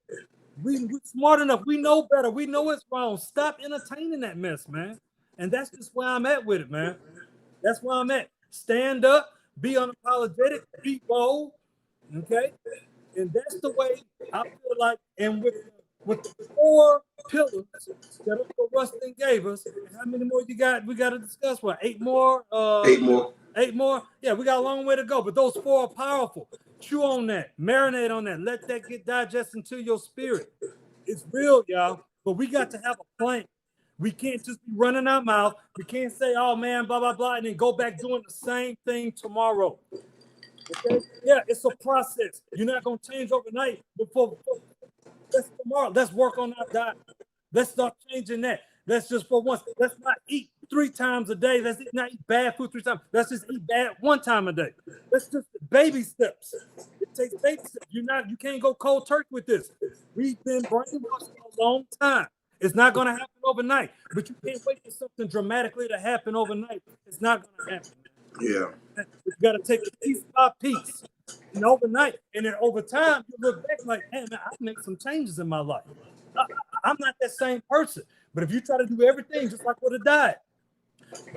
Speaker 1: We're smart enough. We know better. We know it's wrong. Stop entertaining that mess, man. And that's just where I'm at with it, man. That's where I'm at. Stand up, be unapologetic, be bold, okay? And that's the way I feel like, and with the 4 pillars that Uncle Rustin gave us, how many more you got? We got to discuss what? 8 more?
Speaker 2: 8 more.
Speaker 1: 8 more? Yeah, we got a long way to go, but those 4 are powerful. Chew on that, marinate on that, let that get digested into your spirit. It's real, y'all, but we got to have a plan. We can't just be running our mouth. We can't say, oh man, blah, blah, blah, and then go back doing the same thing tomorrow. Okay? Yeah, it's a process. You're not going to change overnight before that's tomorrow. Let's work on our diet. Let's start changing that. Let's just for once, let's not eat 3 times a day. Let's not eat bad food 3 times. Let's just eat bad 1 time a day. Let's just baby steps. It takes baby steps. You can't go cold turkey with this. We've been brainwashed for a long time. It's not going to happen overnight, but you can't wait for something dramatically to happen overnight. It's not going to happen.
Speaker 2: Yeah.
Speaker 1: You got to take it piece by piece. And overnight, and then over time, you look back like, hey, man, I make some changes in my life. I'm not that same person. But if you try to do everything just like with a diet,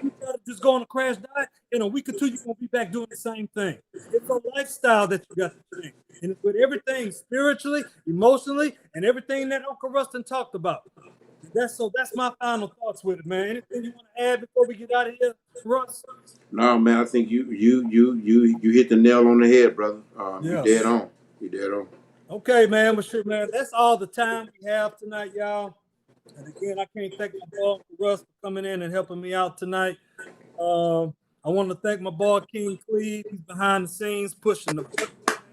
Speaker 1: you try to just go on a crash diet, in a week or 2, you're going to be back doing the same thing. It's a lifestyle that you got to change. And with everything spiritually, emotionally, and everything that Uncle Rustin talked about. That's my final thoughts with it, man. Anything you want to add before we get out of here, Russ?
Speaker 2: No, man, I think you hit the nail on the head, brother.
Speaker 1: Yeah.
Speaker 2: You dead on. You dead on.
Speaker 1: Okay, man. Well, sure, man. That's all the time we have tonight, y'all. And again, I can't thank my boy Uncle Russ for coming in and helping me out tonight. I'm I want to thank my boy King Cleve. He's behind the scenes pushing the button,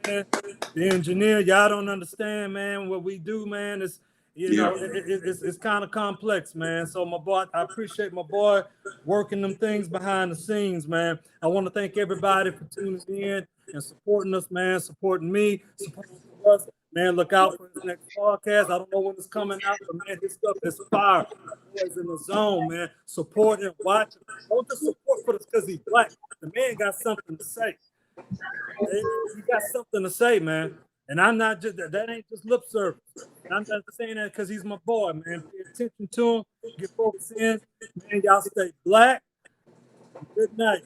Speaker 1: man. The engineer, y'all don't understand, man. What we do, man, is it's kind of complex, man. So my boy, I appreciate my boy working them things behind the scenes, man. I want to thank everybody for tuning in and supporting us, man, supporting me, supporting us. Man, look out for his next podcast. I don't know when it's coming out, but man, his stuff is fire. Boys in the zone, man. Support him, watch him. Don't just support for this because he's black. The man got something to say. He got something to say, man. And I'm not just that ain't just lip service. I'm not saying that because he's my boy, man. Pay attention to him, get folks in. Man, y'all stay black. Good night.